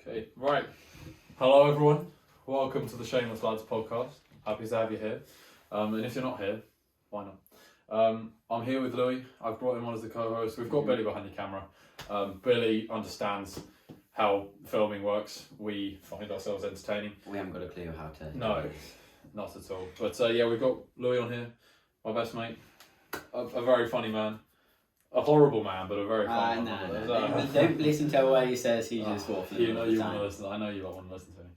Okay, right. Hello everyone. Welcome to the Shameless Lads podcast. Happy to have you here. And if you're not here, why not? I'm here with Louis. I've brought him on as the co-host. We've got Billy behind the camera. Billy understands how filming works. We find ourselves entertaining. We haven't got a clue how to. No, not at all. But yeah, we've got Louis on here, my best mate. A very funny man. A horrible man, but a very funny man. No. Don't listen to what he says. He's just waffling. You know you want to listen. I know you want to listen to me.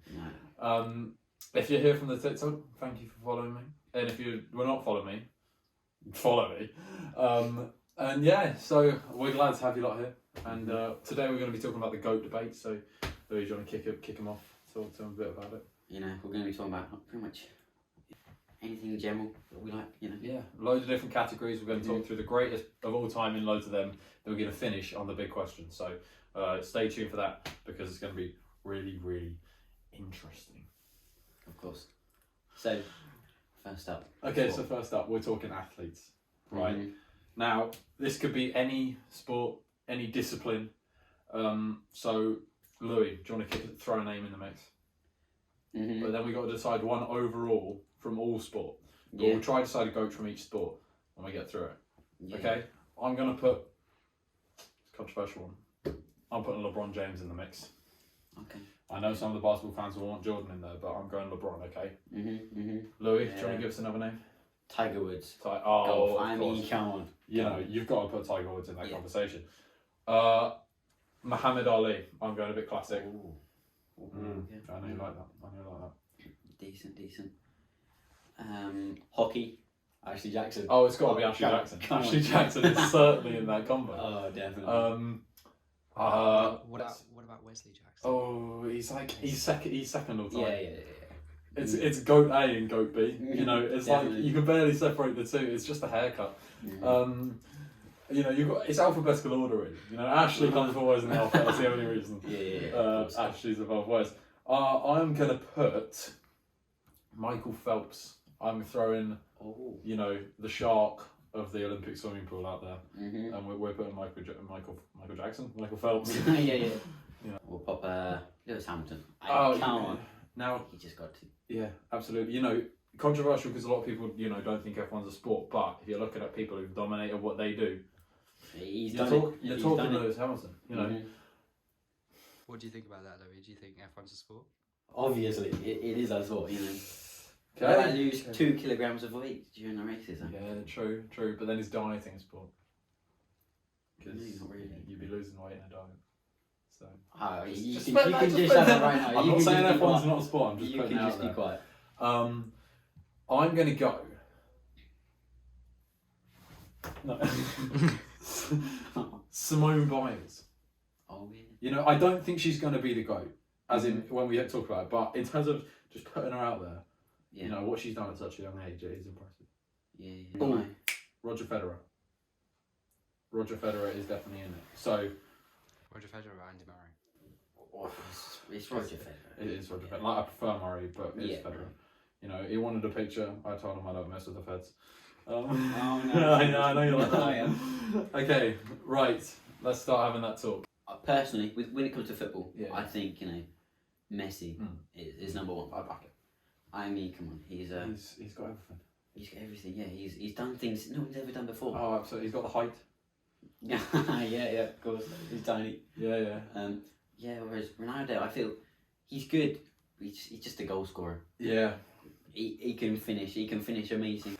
No. If you're here from the TikTok, thank you for following me. And if you were not following me, follow me. And yeah, so we're glad to have you lot here. And today we're going to be talking about the GOAT debate. So Louis, do you want to kick him off? Talk to him a bit about it. You know, we're going to be talking about pretty much anything in general that we like, you know. Yeah, loads of different categories. We're going to talk through the greatest of all time in loads of them. Then we're going to finish on the big question. So stay tuned for that because it's going to be really, really interesting. Of course. So, first up. Okay, so first up, we're talking athletes, right? Mm-hmm. Now, this could be any sport, any discipline. So, Louis, do you want to throw a name in the mix? Mm-hmm. But then we got to decide one overall from all sport. But we'll try to decide a GOAT from each sport when we get through it. Yeah. Okay? I'm going to put, it's a controversial one, I'm putting LeBron James in the mix. Okay. I know some of the basketball fans will want Jordan in there, but I'm going LeBron, okay? Louis, do you want to give us another name? Tiger Woods. Golf. I mean, come on. You know, you've got to put Tiger Woods in that conversation. Muhammad Ali, I'm going a bit classic. Ooh. Yeah. I know you like that. Decent. Hockey. Ashley Jackson. Oh, it's got to be Ashley Jackson. Ashley Jackson is certainly in that combo. Oh, definitely. What about Wesley Jackson? Oh, he's second all time. Yeah. It's GOAT A and GOAT B. You know, it's Definitely. like you can barely separate the two. It's just a haircut. You know, it's alphabetical order really. You know, Ashley comes always in the alphabet. That's the only reason. Ashley's above Wes. I'm gonna put Michael Phelps. I'm throwing, you know, the shark of the Olympic swimming pool out there, and we're putting Michael Phelps. Yeah. We'll pop Lewis Hamilton. Come on. Now he just got to. Yeah, absolutely. You know, controversial because a lot of people, you know, don't think F1's a sport. But if you're looking at people who've dominated what they do, you're talking Lewis Hamilton. You know. What do you think about that, Louis? Do you think F1's a sport? Obviously, it is a sport. You know. Okay. I lose 2 kilograms of weight during the races. Yeah, true. But then is dieting a sport? Because not really. You'd be losing weight in a diet. So. You can just shut up right now. I'm not saying F1's not a sport. I'm just putting it out there. You can just be quiet. I'm gonna go. No. Simone Biles. Oh yeah. You know, I don't think she's going to be the GOAT, as in when we talk about it. But in terms of just putting her out there, you know what she's done at such a young age, it is impressive. Yeah. Oh, Roger Federer. Roger Federer is definitely in it. So. Roger Federer or Andy Murray? It's Roger Federer. It is Roger Federer. Like, I prefer Murray, but it's Federer. You know, he wanted a picture. I told him I don't mess with the feds. No. I know you like that. I am. Okay, right. Let's start having that talk. Personally, when it comes to football, I think, you know, Messi is number one. I back it. I mean, come on, he's got everything. He's got everything. Yeah, he's done things no one's ever done before. Oh, absolutely. He's got the height. yeah, of course. He's tiny. Yeah. Whereas Ronaldo, I feel he's good. He's just a goal scorer. Yeah. He can finish. He can finish amazing.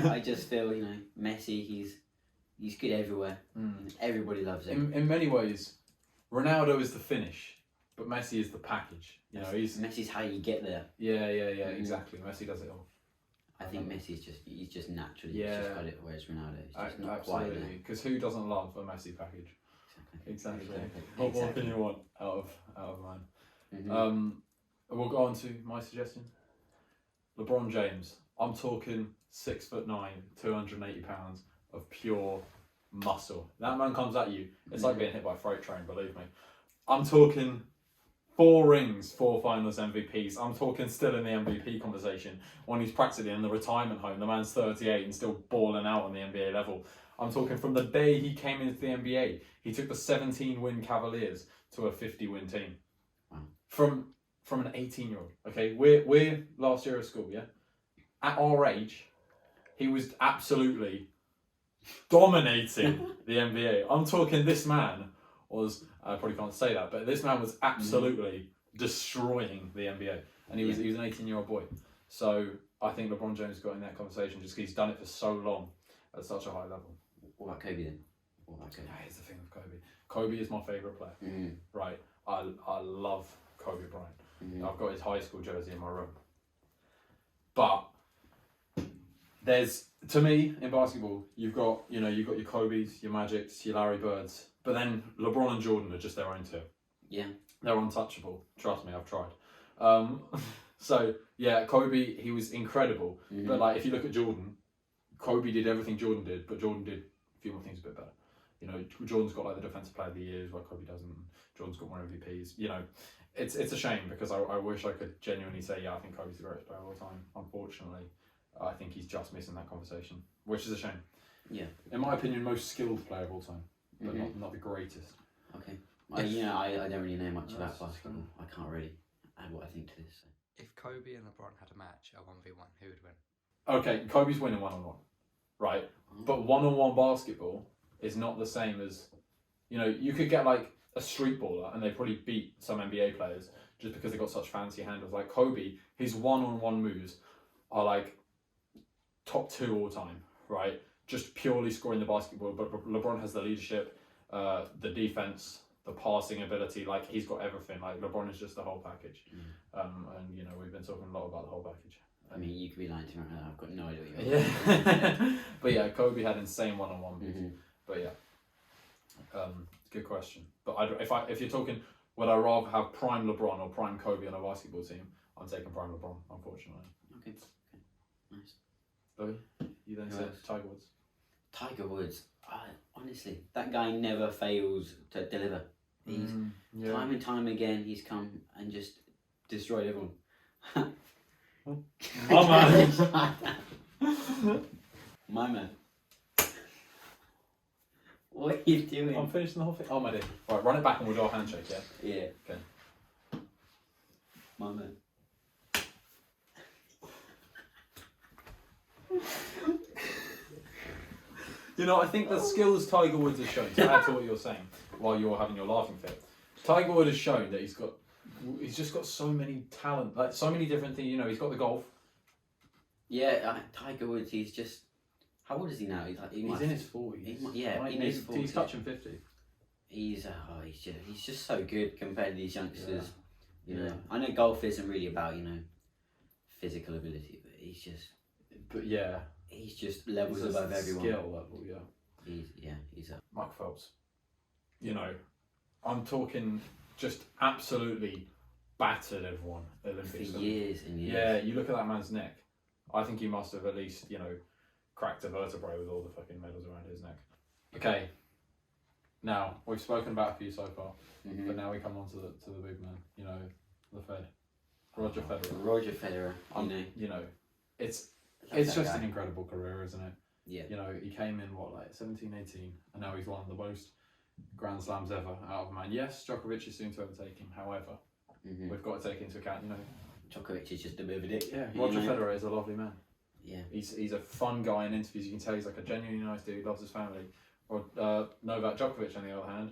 I just feel, you know, Messi. He's good everywhere. Everybody loves him. In many ways, Ronaldo is the finish, but Messi is the package. You know, Messi's how you get there. Yeah. Exactly. Messi does it all. I think Messi's just naturally just got it, whereas Ronaldo is just not quite there. Because who doesn't love a Messi package? Exactly. What more can you want out of mine? We'll go on to my suggestion. LeBron James. I'm talking 6'9", 280 pounds of pure muscle. That man comes at you. It's like being hit by a freight train. Believe me. I'm talking 4 rings, 4 finals MVPs. I'm talking still in the MVP conversation when he's practically in the retirement home. The man's 38 and still balling out on the NBA level. I'm talking from the day he came into the NBA, he took the 17-win Cavaliers to a 50-win team. Wow. from an 18-year-old. Okay, we're last year of school. Yeah, at our age, he was absolutely dominating the NBA. I'm talking. This man was. I probably can't say that, but this man was absolutely destroying the NBA, and he was an 18-year-old boy. So I think LeBron James got in that conversation just because he's done it for so long at such a high level. What about Kobe then? What about Kobe? Here's the thing with Kobe. Kobe is my favourite player. Right? I love Kobe Bryant. I've got his high school jersey in my room. But there's, to me, in basketball, you've got your Kobes, your Magics, your Larry Birds, but then LeBron and Jordan are just their own two. Yeah. They're untouchable. Trust me, I've tried. So yeah, Kobe, he was incredible. But like, if you look at Jordan, Kobe did everything Jordan did, but Jordan did a few more things a bit better. You know, Jordan's got like the Defensive Player of the Year, where Kobe doesn't. Jordan's got more MVPs. You know, it's a shame because I wish I could genuinely say, yeah, I think Kobe's the greatest player of all time. Unfortunately, I think he's just missing that conversation, which is a shame. Yeah. In my opinion, most skilled player of all time, but not the greatest. Okay. I don't really know much about basketball. I can't really add what I think to this. So. If Kobe and LeBron had a match, a 1v1, who would win? Okay, Kobe's winning 1-on-1, right? But 1-on-1 basketball is not the same as, you could get like a street baller and they probably beat some NBA players just because they got such fancy handles. Like Kobe, his 1-on-1 moves are like top 2 all time, right? Just purely scoring the basketball. But LeBron has the leadership, the defense, the passing ability. Like he's got everything. Like LeBron is just the whole package. And we've been talking a lot about the whole package. I mean, you could be lying to me right now. I've got no idea what you're Yeah. But yeah, Kobe had insane 1-on-1 moves. But yeah, good question. But if you're talking, would I rather have prime LeBron or prime Kobe on a basketball team? I'm taking prime LeBron, unfortunately. Okay. Nice. Louis, you then said Tiger Woods. Tiger Woods. Honestly, that guy never fails to deliver. He's time and time again. He's come and just destroyed everyone. Oh man. My man. What are you doing? I'm finishing the whole thing. Oh my dear. Right, run it back and we'll do a handshake, yeah? Yeah. Okay. My man. I think the skills Tiger Woods has shown, to add to what you're saying, while you're having your laughing fit, Tiger Woods has shown that he's just got so many talent, like so many different things. He's got the golf. Yeah, Tiger Woods. He's just. How old is he now? He's in his 40s. In his 40s. He's touching 50. He's just so good compared to these youngsters. I know golf isn't really about physical ability, but he's just. But yeah. He's just levels above everyone. Skill level, yeah. He's up. Mike Phelps. I'm talking just absolutely battered everyone at Olympics. For years and years. Yeah, you look at that man's neck. I think he must have at least, cracked a vertebrae with all the fucking medals around his neck. Okay. Now, we've spoken about a few so far, but now we come on to the big man, the Fed. Roger Federer. Roger Federer, It's just an incredible career, isn't it? Yeah. He came in 17, 18, and now he's won the most Grand Slams ever out of a man. Yes, Djokovic is soon to overtake him. However, we've got to take into account, Djokovic is just a bit of a dick. Yeah, Roger Federer is a lovely man. Yeah. He's a fun guy in interviews. You can tell he's like a genuinely nice dude. He loves his family. Or Novak Djokovic, on the other hand,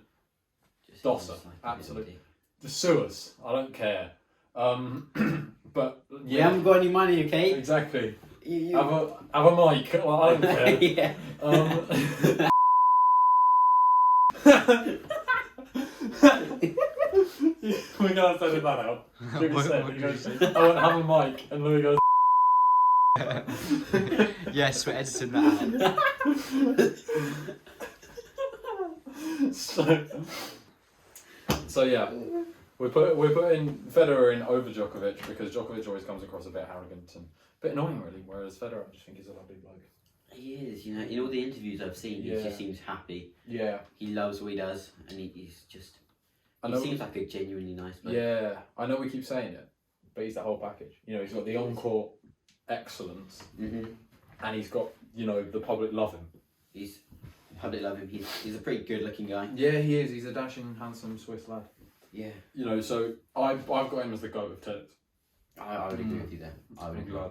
Dosser, absolutely. The sewers. I don't care. But yeah, we haven't got any money, okay? Exactly. Have a mic. Well, I don't care. Yeah. We're gonna have to edit that out. I won't have a mic, and Louis goes. Yes, we're editing that out. So yeah, we're putting Federer in over Djokovic because Djokovic always comes across a bit arrogant and a bit annoying, really. Whereas Federer, I just think he's a lovely bloke. He is, in all the interviews I've seen, he just seems happy. Yeah. He loves what he does, and he's just. He seems like a genuinely nice bloke. Yeah, I know we keep saying it, but he's the whole package. He's got the on-court excellence, and he's got the public love him. Public love him. He's a pretty good-looking guy. Yeah, he is. He's a dashing, handsome Swiss lad. Yeah. You know, so I've got him as the GOAT of tennis. I would agree with you there. I would I'm agree. glad.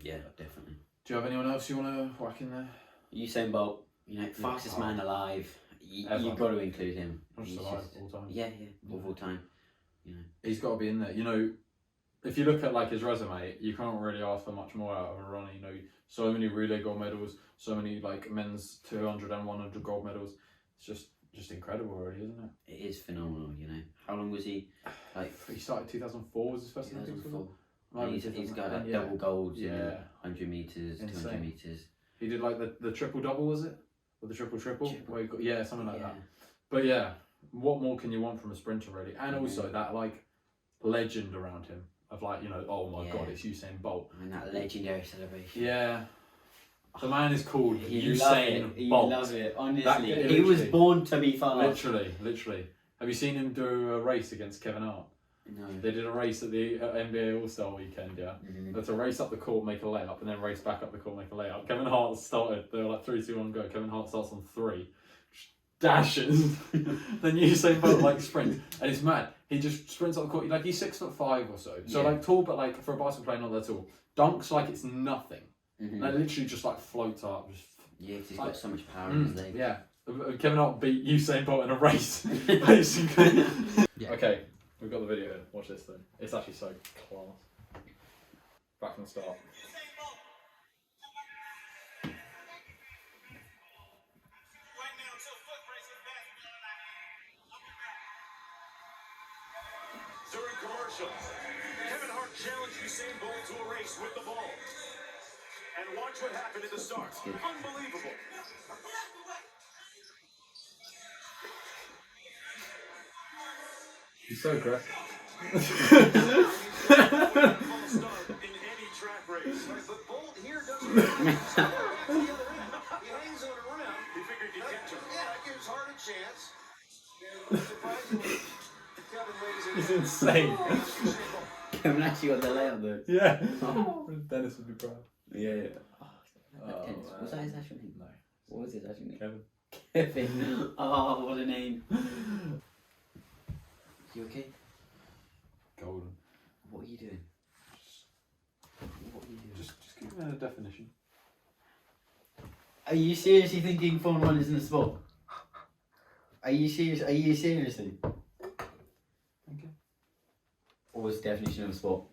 Yeah, definitely. Do you have anyone else you want to whack in there? Usain Bolt, you know, fastest man alive. Ever. You've got to include him. Not He's just alive, just- all time. Yeah, of all time. You know. He's got to be in there. You know, if you look at like his resume, you can't really ask for much more out of a runner. You know, so many relay gold medals, so many like men's 200 and 100 gold medals. It's just incredible already, isn't it? It is phenomenal, you know. How long was he? Like He started 2004 was his first Olympics. 2004. Wasn't it? And he's got like yeah. double golds, Yeah. in 100 meters, 200 Insane. meters. He did like the triple double, was it? Or the triple triple? Where he got, yeah, something like Yeah. that. But yeah, what more can you want from a sprinter really? And also that like legend around him of like, you know, oh my god, it's Usain Bolt. And that legendary celebration. Yeah. The man is called You Usain Bolt. You love it, honestly. That- he was literally. born to be fast. Literally. Have you seen him do a race against Kevin Hart? No. They did a race at the NBA All-Star weekend, yeah? Mhm. They had to race up the court, make a layup, and then race back up the court, make a layup. Kevin Hart started, they were like 3, 2, 1, go. Kevin Hart starts on 3. Dashes. Then Usain Bolt like sprints. And it's mad. He just sprints up the court. Like he's 6'5" or so. So Yeah. like tall, but like for a basketball player, not that tall. Dunks like it's nothing. Mhm. Like literally just like floats up. Just, Yeah, 'cause he's got so much power in his legs. yeah. Kevin Hart beat Usain Bolt in a race, basically. Yeah. Okay, we've got the video. Watch this thing. It's actually so class. Back from the start. During commercials, Kevin Hart challenged Usain Bolt to a race with the ball. And watch what happened at the start. Unbelievable. He's so aggressive. False start in any track race. But Bolt here doesn't the other end. He hangs on around. He figured he'd catch him. Yeah, that gives Hart a chance. And surprisingly, Kevin lays it. He's insane. Kevin actually got the layup though. Yeah. Dennis would be proud. Yeah. Oh, Was that his actual name? No. What was his actual name? Kevin. Kevin. Oh, what a name. You okay? Golden. What are you doing? What are you doing? Just give me a definition. Are you seriously thinking Formula 1 isn't a sport? Are you serious? Are you seriously? Okay. What was the definition of a sport?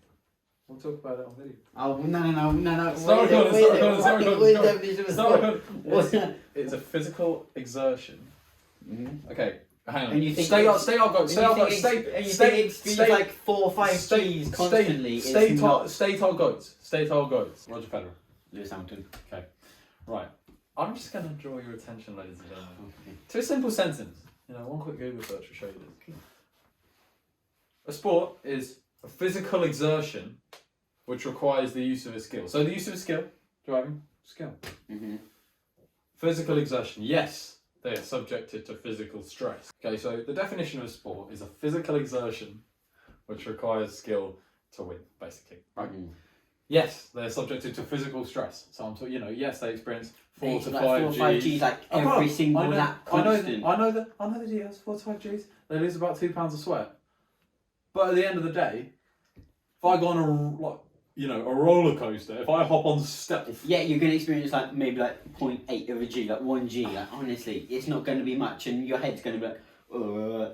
We'll talk about it on video. Oh, no. Start recording, start recording. What is the definition of a sport? What's that? It's a physical exertion. Mm-hmm. Okay, hang on. And you think stay it's- on, go. Stay on, go. Stay like 4 or 5 G's constantly. Stay tall goats. Stay tall goats. Roger Federer. Lewis Hamilton. Right. I'm just going to draw your attention, ladies and gentlemen, Okay. to a simple sentence. You know, one quick Google search will show you this. A sport is a physical exertion which requires the use of a skill. So the use of a skill, driving, skill. Mm-hmm. Physical exertion, yes, they are subjected to physical stress. Okay, so the definition of a sport is a physical exertion which requires skill to win, basically. Right? Mm-hmm. Yes, they're subjected to physical stress. So I'm talking, you know, yes, they experience 4 to like 5 4 or 5 G's like every single lap constant. I know the details, 4 to 5 G's. They lose about 2 pounds of sweat. But at the end of the day, if I go on a roller coaster, if I hop on stealth, Yeah, you're going to experience like maybe like 0.8 of a G, like 1 G. Like honestly, it's not going to be much, and your head's going to be like,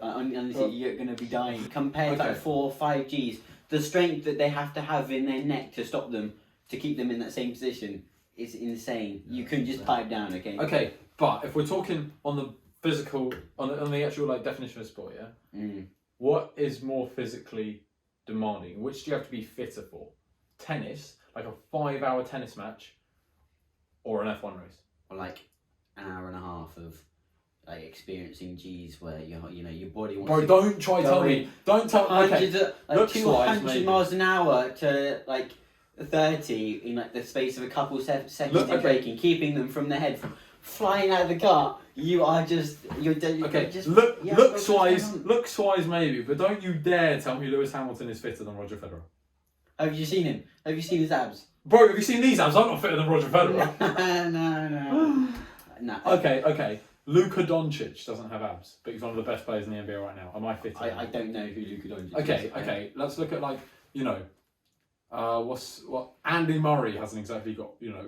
honestly, you're going to be dying. Compared to like 4 or 5 G's, the strength that they have to have in their neck to stop them, to keep them in that same position, is insane. You can just pipe down, okay? Okay, but if we're talking on the physical, on the actual like definition of sport, yeah, what is more physically demanding? Which do you have to be fitter for? Tennis, like a 5-hour tennis match, or an F1 race? Or like an hour and a half of like experiencing G's where your body wants Bro, to don't try tell me. Don't tell me. Okay, hundreds of, like looks wise, 200 maybe. miles an hour to like 30 in like the space of a couple seconds Look, in okay. braking, keeping them from their head flying out of the car. You're Okay, just looks wise maybe, but don't you dare tell me Lewis Hamilton is fitter than Roger Federer. Have you seen him? Have you seen his abs? Bro, have you seen these abs? I'm not fitter than Roger Federer. No. Okay. Luka Doncic doesn't have abs, but he's one of the best players in the NBA right now. Am I fitting? I don't know who Luka Doncic is. Okay. Let's look at Andy Murray hasn't exactly got Because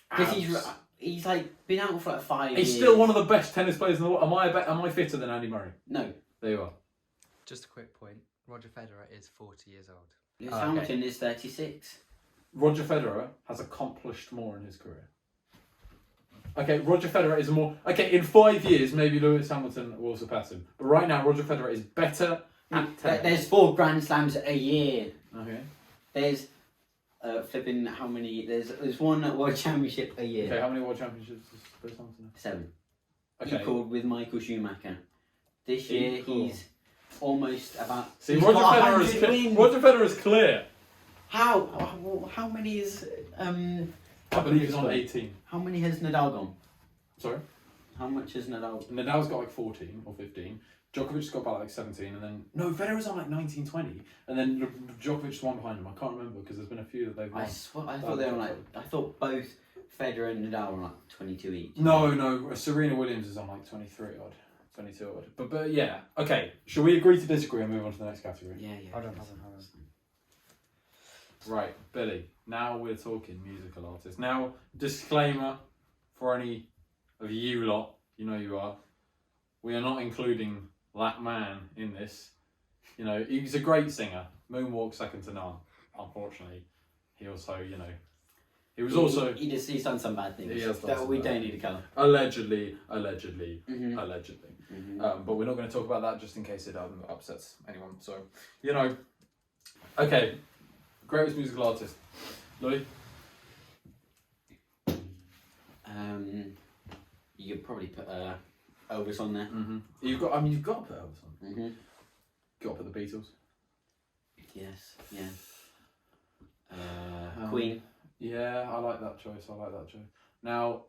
abs. he's like been out for like 5 years. He's still one of the best tennis players in the world. Am I fitter than Andy Murray? No. There you are. Just a quick point. Roger Federer is 40 years old. Lewis Hamilton is 36. Roger Federer has accomplished more in his career. Okay, Roger Federer is more... Okay, in 5 years, maybe Lewis Hamilton will surpass him. But right now, Roger Federer is better at tennis. There's 4 Grand Slams a year. Okay. There's flipping how many... There's one World Championship a year. Okay, how many World Championships does Lewis Hamilton have? 7. Okay. Equalled with Michael Schumacher. This year, he's almost about... See, he's Roger got Federer 100 wins. Roger Federer is clear. How many is... I believe he's on 18. How many has Nadal gone? Sorry? How much has Nadal... Nadal's got like 14 or 15. Djokovic's got about like 17, and then... No, Federer's on like 19, 20. And then Djokovic's one behind him. I can't remember, because there's been a few that they've won. I thought they were like... I thought both Federer and Nadal were like 22 each. No, Serena Williams is on like 23 odd. 22 odd. But yeah, okay. Shall we agree to disagree and move on to the next category? Yeah. Hold on. Right, Billy. Now we're talking musical artists. Now, disclaimer for any of you lot, you know you are. We are not including that man in this. You know, he's a great singer. Moonwalk second to none. Unfortunately, he also, he was also... He's done some bad things. He has done that some we bad don't things. need to cover. Allegedly. Mm-hmm. But we're not going to talk about that just in case it upsets anyone. So, okay. Greatest musical artist, Louis. You could probably put Elvis on there. Mm-hmm. You've got to put Elvis on. Mm-hmm. Got to put the Beatles. Yes. Yeah. Queen. Yeah, I like that choice. Now,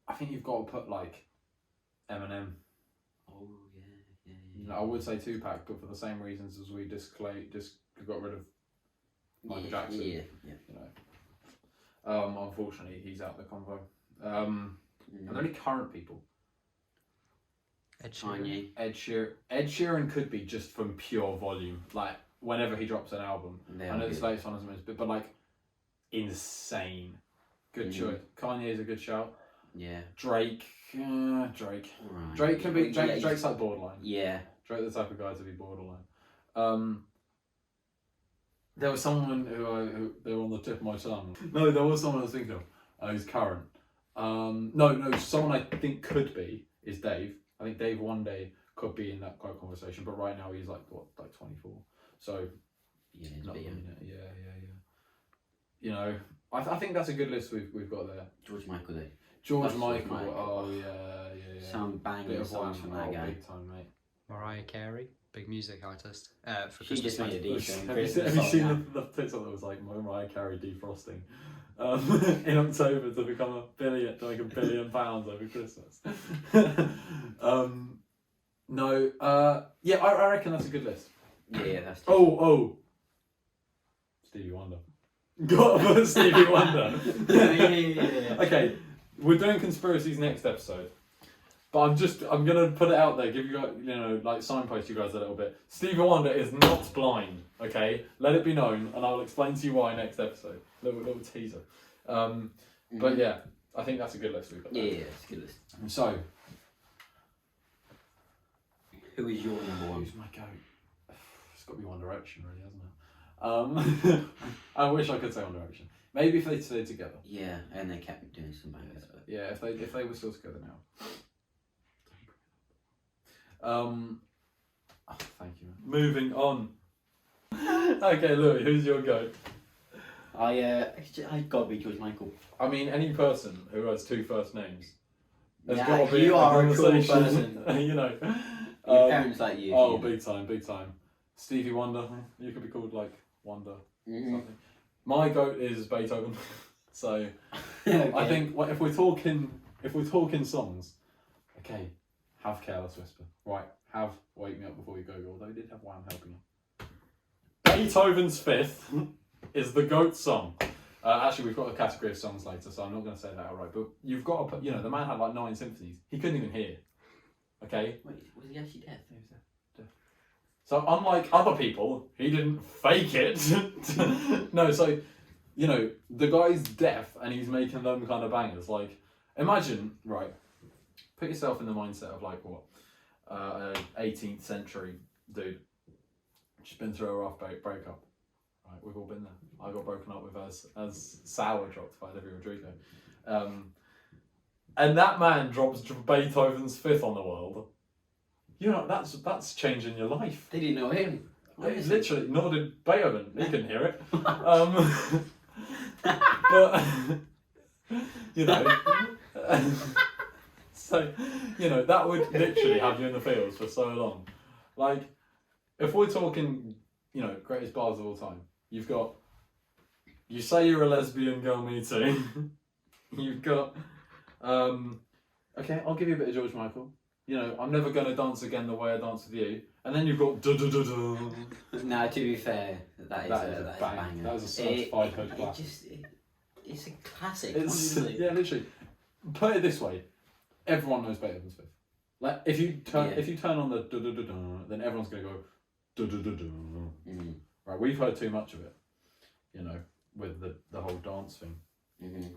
I think you've got to put like Eminem. Oh yeah. I would say Tupac, but for the same reasons as we just got rid of Michael Jackson. Yeah. Unfortunately, he's out the convo. Are there any current people? Ed Sheeran. Kanye. Ed Sheeran could be just from pure volume. Like whenever he drops an album, I know this latest one isn't as big, but like insane. Good choice. Kanye is a good shout. Yeah. Drake. Right. Drake can be. Drake's like borderline. Yeah. Drake the type of guy to be borderline. There was someone who they were on the tip of my tongue. No, there was someone I was thinking of. Who's current. No, someone I think could be is Dave. I think Dave one day could be in that kind of conversation, but right now he's like 24. So Yeah. not really, yeah. I think that's a good list we've got there. George Michael though. George That's Michael. Michael. Oh yeah. Some Bit banging of songs one from that guy. big time, mate. Mariah Carey, big music artist. For She Christmas just made a time. decent Have you Christmas seen song. the TikTok that was like Mariah Carey defrosting in October to become to make £1 billion over Christmas? Yeah, I reckon that's a good list. Yeah, that's. Oh, Stevie Wonder. Got to put Stevie Wonder. Yeah. Okay, we're doing conspiracies next episode. But I'm gonna put it out there, give you guys, like signpost you guys a little bit. Stevie Wonder is not blind, okay? Let it be known, and I will explain to you why next episode. Little teaser. But yeah, I think that's a good list we've got. Yeah, it's a good list. So, Who is your number one? who's my goat? It's got to be One Direction, really, hasn't it? I wish I could say One Direction. Maybe if they stayed together. Yeah, and they kept doing some bangers. But... Yeah, if they were still together now. Thank you. Moving on. Okay, Louis, who's your goat? I gotta be George Michael. I mean, any person who has 2 first names. There's Yeah, gotta be you are a cool conversation, person. Your parents like you. Oh, big time. Stevie Wonder. You could be called like Wonder. Mm-hmm. Something. My goat is Beethoven. So Okay. I think if we're talking songs, okay, have Careless Whisper. Right, have Wake Me Up Before You Go, although he did have Wham helping him. Beethoven's Fifth is the GOAT song. Actually, we've got a category of songs later, so I'm not going to say that outright. But you've got to put, the man had like 9 symphonies. He couldn't even hear. Okay. Wait, was he actually dead? He was deaf. So unlike other people, he didn't fake it. No, so you know the guy's deaf and he's making them kind of bangers. Like imagine, right? Put yourself in the mindset of like what, 18th century dude. Just been through a rough breakup. Right, we've all been there. I got broken up with as Sour dropped by Olivia Rodrigo. And that man drops Beethoven's Fifth on the World. You know, that's changing your life. They didn't know him. Literally, nor did Beethoven. He couldn't hear it. But, you know, so, you know, that would literally have you in the fields for so long. Like, if we're talking, you know, greatest bars of all time, you've got, you say you're a lesbian girl, me too. You've got, okay, I'll give you a bit of George Michael. You know, I'm never gonna dance again the way I danced with you. And then you've got da da da da. Now, to be fair, that is a banger. That was a certified hood classic. It's a classic. It's, honestly. yeah, literally. Put it this way, everyone knows Beethoven's Fifth. Like if you turn on the da da da da, then everyone's gonna go da da da da. Right, we've heard too much of it, you know, with the whole dance thing.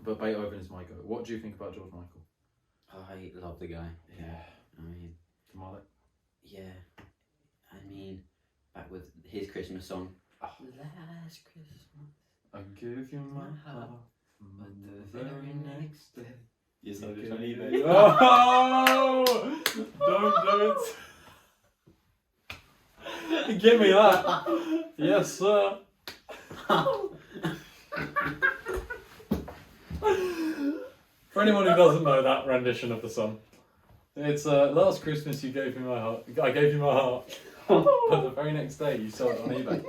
But Beethoven is my go. What do you think about George Michael? I love the guy. Yeah. I mean, The mullet. yeah. I mean, back with his Christmas song. Oh. Last Christmas. I give you my heart, but the very next day. Yes, I did. Oh! Don't do it. Give me that. Yes, sir. For anyone who doesn't know that rendition of the song, it's last Christmas you gave me my heart. I gave you my heart, but the very next day you sold it on eBay.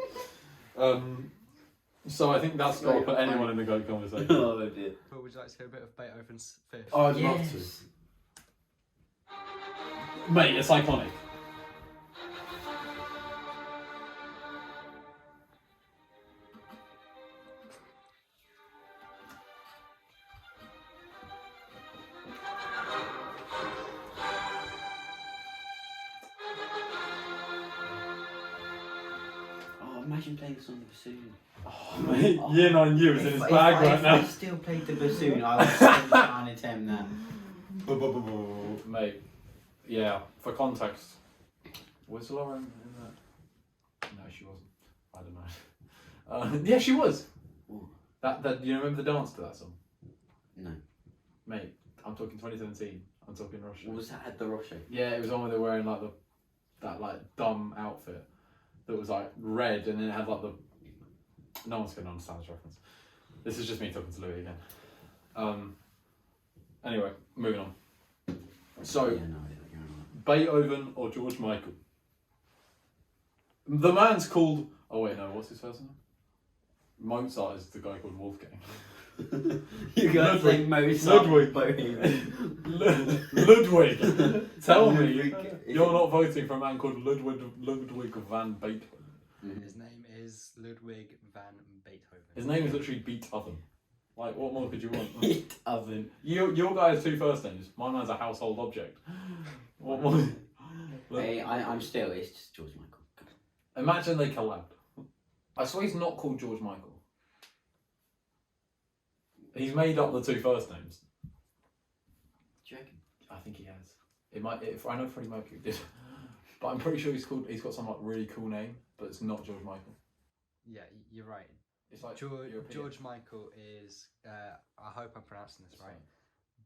So I think that's got to put anyone in the GOAT conversation. Oh dear. But would you like to hear a bit of Beethoven's Fifth? Oh, I'd love to. Mate, it's iconic. Imagine playing this on the bassoon. Oh, mate, Year 9 U is in his bag right now. If I still played the bassoon, I would still try and attempt that. Mate, yeah, for context, was Lauren in that? No, she wasn't. I don't know. Yeah, she was. Ooh. That you remember the dance to that song? No. Mate, I'm talking 2017. I'm talking Russia. Was that at the Russia? Yeah, it was on where they were wearing like that dumb outfit that was like red and then it had like the. No one's going to understand this reference. This is just me talking to Louis again. Anyway, moving on. So, yeah, no, you're right. Beethoven or George Michael? The man's called. Oh wait, no. What's his first name? Mozart is the guy called Wolfgang. You guys say Mozart. Ludwig. Tell me Ludwig. you're not voting for a man called Ludwig van Beethoven. His name is Ludwig van Beethoven. His name is literally Beethoven. Like, what more could you want? Heat oven. Your guy has two first names. My man's a household object. What more? Hey, I'm still. It's just George Michael. Imagine they collabed. I swear he's not called George Michael. He's made up the two first names. Do you reckon? I think he has. It might. I know Freddie Mercury did, but I'm pretty sure he's got some like really cool name, but it's not George Michael. Yeah, you're right. It's like George Michael is. I hope I'm pronouncing this right.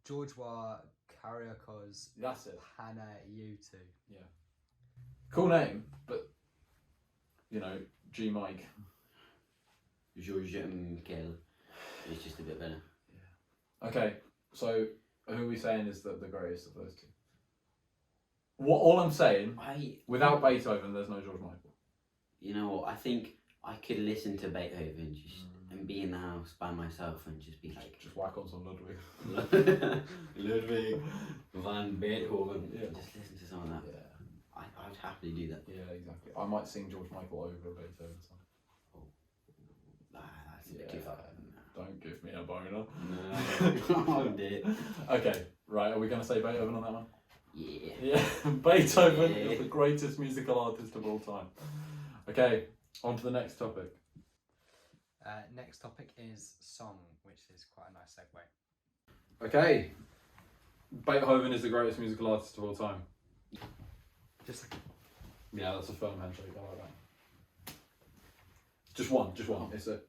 Georgewa Kariakos. That's it. Hana Yutu. Yeah. Cool name, but you know, G Mike. George Michael. It's just a bit better. Yeah. Okay, so who are we saying is the greatest of those two? All I'm saying, without Beethoven, there's no George Michael. You know what? I think I could listen to Beethoven just and be in the house by myself and just be like, just whack on some Ludwig. Ludwig van Beethoven. Yeah. Just listen to some of that. Yeah. I'd happily do that. Yeah, exactly. I might sing George Michael over a Beethoven song. That's a bit too far. Don't give me a boner. No. Oh dear. Okay, right. Are we going to say Beethoven on that one? Yeah. Yeah, Beethoven Yeah. is the greatest musical artist of all time. Okay, on to the next topic. Next topic is song, which is quite a nice segue. Okay, Beethoven is the greatest musical artist of all time. Just Yeah, that's a firm handshake. I like that. Just one. It's a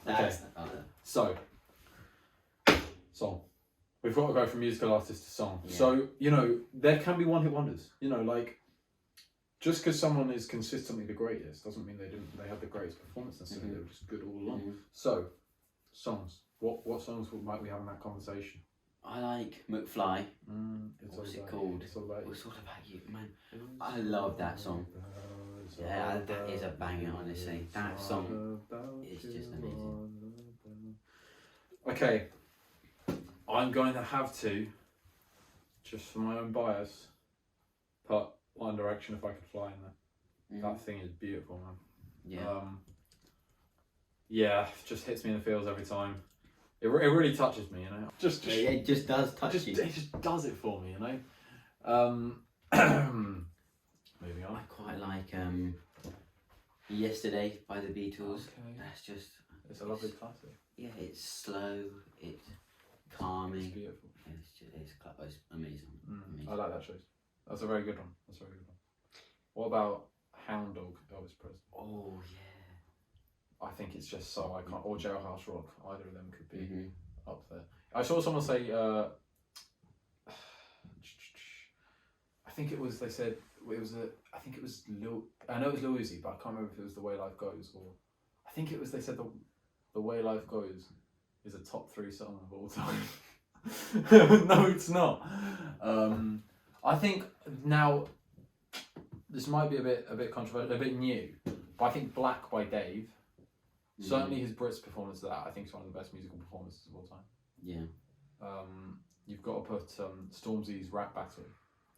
okay. So, song. We've got to go from musical artist to song. Yeah. So, there can be one-hit wonders. Like, just because someone is consistently the greatest doesn't mean they had the greatest performance necessarily. They were just good all along. So, songs. What songs might we have in that conversation? I like McFly. What's it called? It's all about you. It's all about you, man. I love that song. Yeah, that is a banger, honestly. That song is just amazing. Okay, I'm going to have to, just for my own bias, put One Direction If I Could Fly in there. That thing is beautiful, man. Yeah. Yeah, it just hits me in the feels every time. It really touches me, Just It just does touch you. It just does it for me, Moving on. I quite like Yesterday by the Beatles. Okay. That's just... It's a lovely classic. Yeah, it's slow, it's It's calming. beautiful. It's amazing. Amazing. I like that choice. That's a very good one. What about Hound Dog, Elvis Presley? Oh, yeah. I think it's just so iconic. Or Jailhouse Rock. Either of them could be up there. I saw someone say, I think it was, they said, I know it was Lil Uzi, but I can't remember if it was The Way Life Goes, or I think it was, they said The Way Life Goes is a top 3 song of all time. No, it's not. I think now, this might be a bit controversial, a bit new, but I think Black by Dave, certainly his Brits performance of that, I think is one of the best musical performances of all time. Yeah. You've got to put Stormzy's Rap Battle.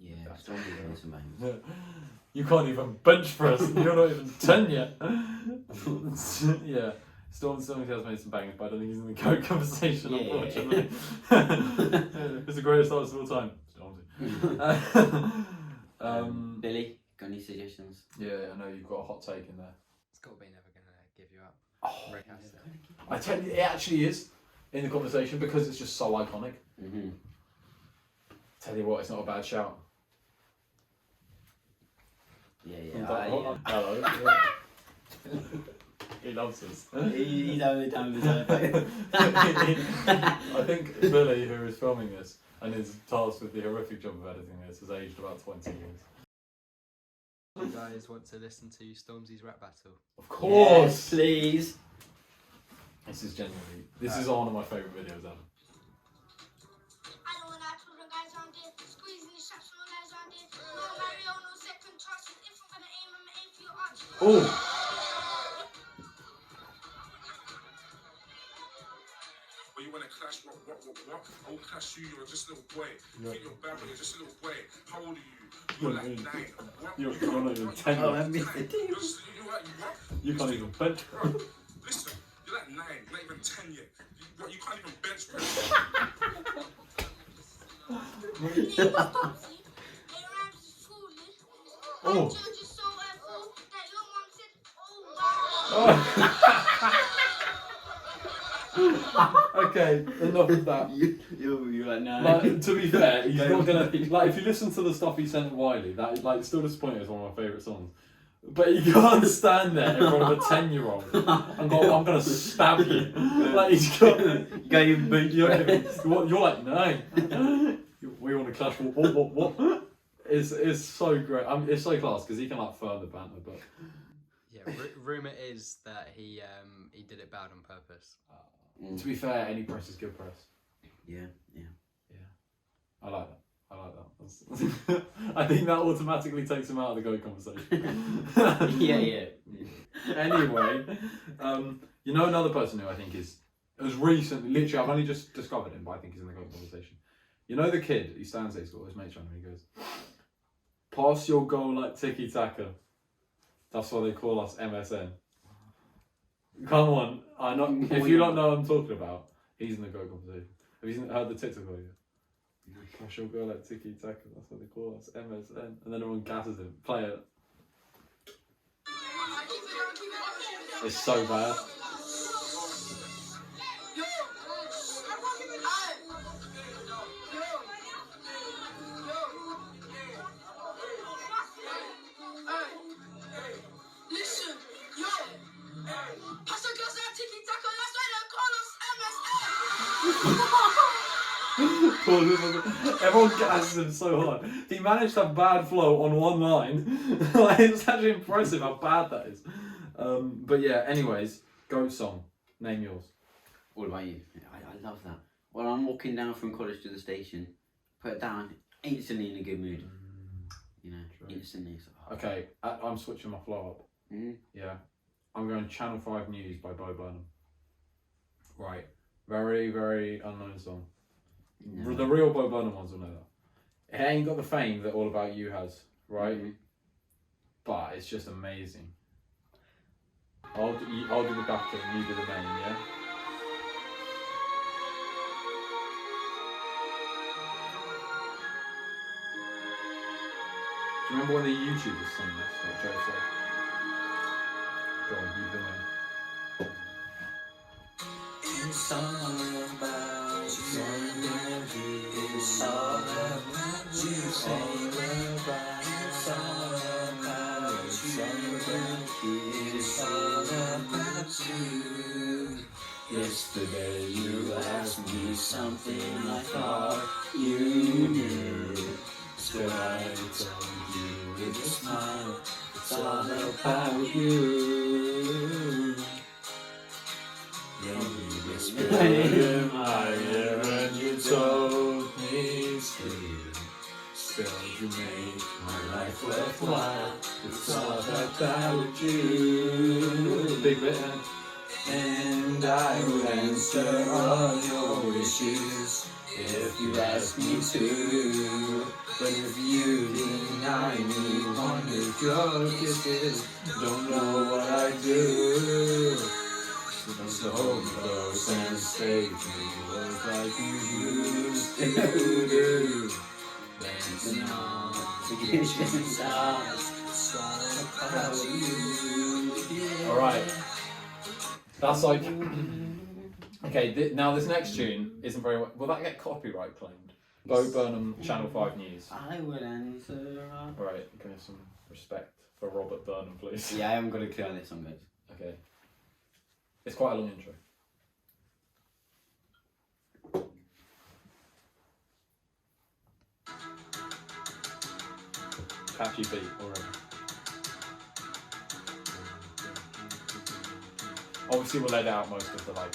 Yeah, Stormzy is amazing. You can't even bench press, you're not even 10 yet. Yeah, Stormzy has made some bangers, but I don't think he's in the GOAT conversation, unfortunately. It's the greatest artist of all time, Stormzy. Billy, got any suggestions? Yeah, I know you've got a hot take in there. It's got to be Never Gonna Give You Up. Oh, Rick Astley. I tell you, it actually is in the conversation because it's just so iconic. Tell you what, it's not a bad shout. Yeah. Hello. He loves us. He's having the time of his life. I think Billy, who is filming this and is tasked with the horrific job of editing this, has aged about 20 years. Do you guys want to listen to Stormzy's Rap Battle? Of course! Yes, please. This is genuinely, this is one of my favourite videos ever. Oh! When you want to clash, what? I will clash you, you're just a little boy. You think you're bad, but you're just a little boy. How old are you? You're like 9. What? You're not even 10 Oh, I yet. missed it. You can't even bench press. Listen, you're like 9, not even 10 yet. You can't even bench press. Oh! Okay, enough of that. You're like, no. Like, to be fair, he's not gonna like. If you listen to the stuff he sent Wiley, that like Still Disappointed is one of my favourite songs. But you can't stand there in front of a 10-year-old and go, "I'm gonna stab you." Like he's got. You can't even bench press. You're like 9. We want to clash. What? It's so great. It's so class because he can like firm the banter, but. Yeah, rumour is that he did it bad on purpose. To be fair, any press is good press. Yeah. I like that. That's I think that automatically takes him out of the GOAT conversation. Yeah. Anyway, another person who I think has recently, literally, I've only just discovered him, but I think he's in the GOAT conversation. You know the kid, he stands there, he's got his mates around him, he goes, "Pass your goal like tiki-taka. That's why they call us MSN." Come on, if you don't know what I'm talking about, he's in the GOAT conversation. Have you heard the TikTok video? Crush your girl like Tiki Taka, that's what they call us, MSN. And then everyone gasses him. Play it. It's so bad. Listen, yo. Pass your girls that Tiki Taka, that's why they call us MSN. Everyone gasses him so hard. He managed to have bad flow on one line. Like, it's actually impressive how bad that is. But yeah, anyways, GOAT song. Name yours. What about you? I love that. When I'm walking down from college to the station, put it down, instantly in a good mood. You know, instantly. So, Okay, I'm switching my flow up. Yeah. I'm going Channel 5 News by Bo Burnham. Right. Very, very unknown song. No. The real Bo Burnham ones will know that. It ain't got the fame that All About You has, right? But it's just amazing. I'll do the backing, you do the main, yeah? Do you remember when the YouTubers sang this, like Joe said? Go on, you do the main. It's all about you. It's all about you. It's all about you. It's all about you. Yesterday you asked me something I thought you knew. So I told you with a smile, it's all about you. Then you whispered in my ear and you told me still you make my life worthwhile. It's all about you. Big bit, And I will answer all your wishes if you ask me to. But if you deny me one of your kisses, don't know what I do. So hold me close and stay true, like you used to do. Dancing on the kitchen side, it's all about you. Alright. That's like... Okay, now this next tune isn't very... Will that get copyright claimed? Bo Burnham, Channel 5 News. I will answer. Alright, give me some respect for Robert Burnham, please. Yeah, I haven't got a clue on this song, guys. Okay. It's quite a long intro. Catchy beat already. Obviously we'll edit out most of the like...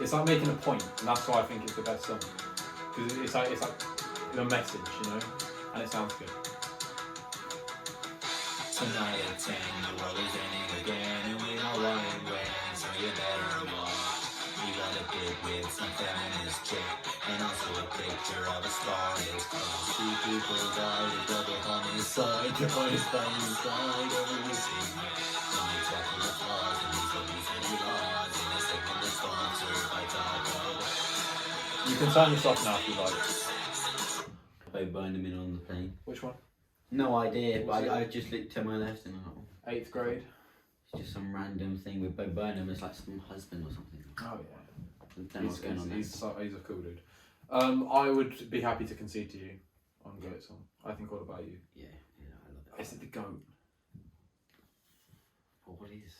It's like making a point, and that's why I think it's the best song. Because it's like the message, you know? And it sounds good. Tonight at 10, the world is ending again, and we know what it when, so you better walk. We got a big with some feminist chick, and also a picture of a star. It's called See People Die, the double homicide, the boys by your side, every missing night. Don't be talking the flaws, and these will be any laws, and a second response, by top of. You can turn this off now if you like. Bo Burnham in on the plane. Which one? No idea, but I just looked to my left and I thought, 8th grade. it's just some random thing with Bo Burnham. It's like some husband or something. Oh yeah. I don't know what's going on there. He's a cool dude. I would be happy to concede to you on GOAT song. I think All About You. Yeah, I love it. Is it the GOAT? Well, what is?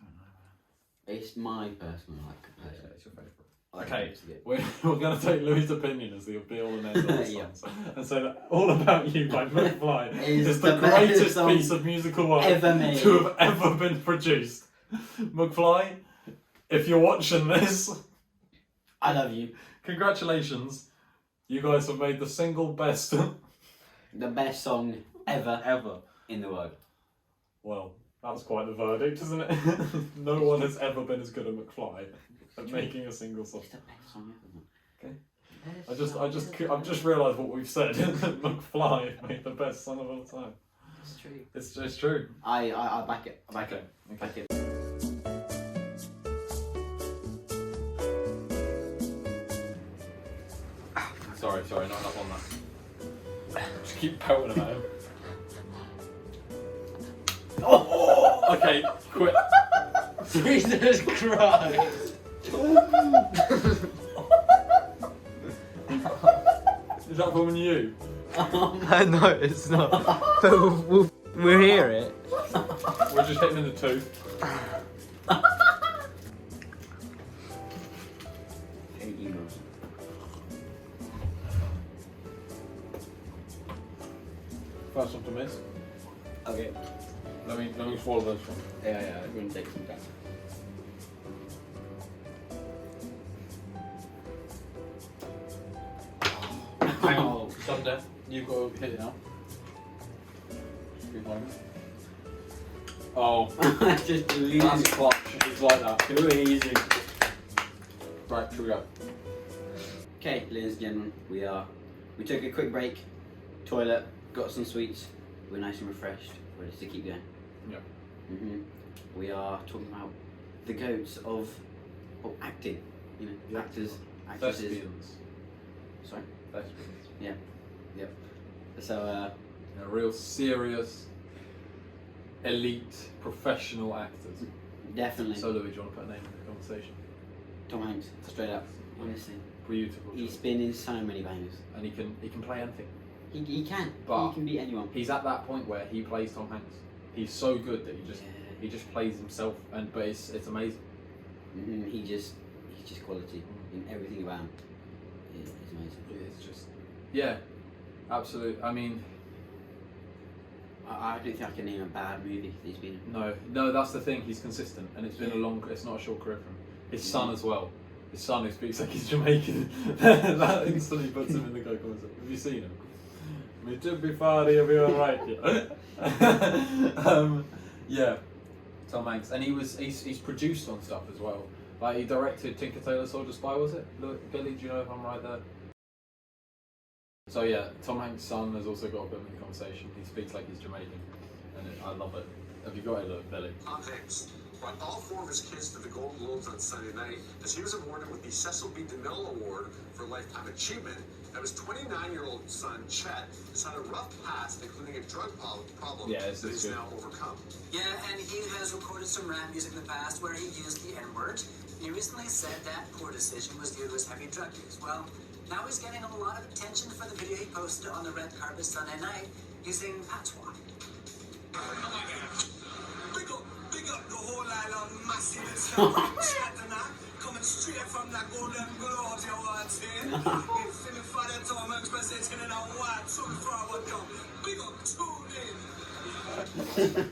I don't know. It's my personal like. It's your favourite. I Okay, used to get- we're going to take Louis' opinion as the be all and end all Yeah. songs and say that All About You by McFly Is is the the best greatest song piece of musical work ever made. to have ever been produced. McFly, if you're watching this, I love you. congratulations. You guys have made the single best The best song ever ever. in the world. Well, that's quite the verdict, isn't it? No one has ever been as good at McFly at making a single song. It's the best song ever. Okay. Best song ever. I've just realised what we've said. McFly made the best song of all time. It's true. It's true. I back it. I back Okay. it. Back it. Sorry, not enough on that. Just keep pelting him at him. Oh! Okay, quit. Jesus Christ! Is that from you? No, it's not. But we'll hear it. We'll just hit him in the tooth. First one to miss. Okay. Let me swallow this one. Yeah, I'm going to take some time. Hang on, sudden death. You've got to hit it now. Keep going. Oh, Just that's lose. clutch. It's like that. Too easy. Right, should we go? Okay, ladies and gentlemen, we took a quick break, toilet, got some sweets, we're nice and refreshed, ready to keep going. Yeah. We are talking about the goats of acting, you know, Yeah. actors, actresses. Thespians. Sorry? Thespians. Yeah. Yep. So, They're real serious, elite, professional actors. definitely, So, Louis, do you want to put a name in the conversation? Tom Hanks, straight up, honestly. Beautiful. He's choice. been in so many bangers. And he can play anything. He can. But he can beat anyone. He's at that point where he plays Tom Hanks. He's so good that Yeah. he just plays himself, but it's amazing. He's just quality in everything about him. It's amazing. It's just absolute. I mean, I don't think I can name a bad movie that he's been in. no, that's the thing. He's consistent, and it's been it's not a short career for him. His son as well. His son who speaks like he's Jamaican. That instantly puts him in the go concert. Have you seen him? Me to be funny, you'll be alright. Yeah, Tom Hanks, and he's produced on stuff as well. Like he directed Tinker Tailor Soldier Spy, was it? Look, Billy, do you know if I'm right there? So yeah, Tom Hanks' son has also got a bit of a conversation. He speaks like he's Jamaican, and I love it. Have you got it, look, Billy? Tom Hanks brought all four of his kids to the Golden Globes on Sunday night as he was awarded with the Cecil B. DeMille Award for Lifetime Achievement. Now his 29-year-old son, Chet, has had a rough past, including a drug problem Yeah, that this is he's good. now overcome. Yeah, and he has recorded some rap music in the past where he used the N-word. He recently said that poor decision was due to his heavy drug use. Well, now he's getting a lot of attention for the video he posted on the red carpet Sunday night using patois. Big up the whole island, massive and coming straight from the Golden Globes, you want to It's in the father Tom Hanks presenting in a white, so forward come. Big up, tune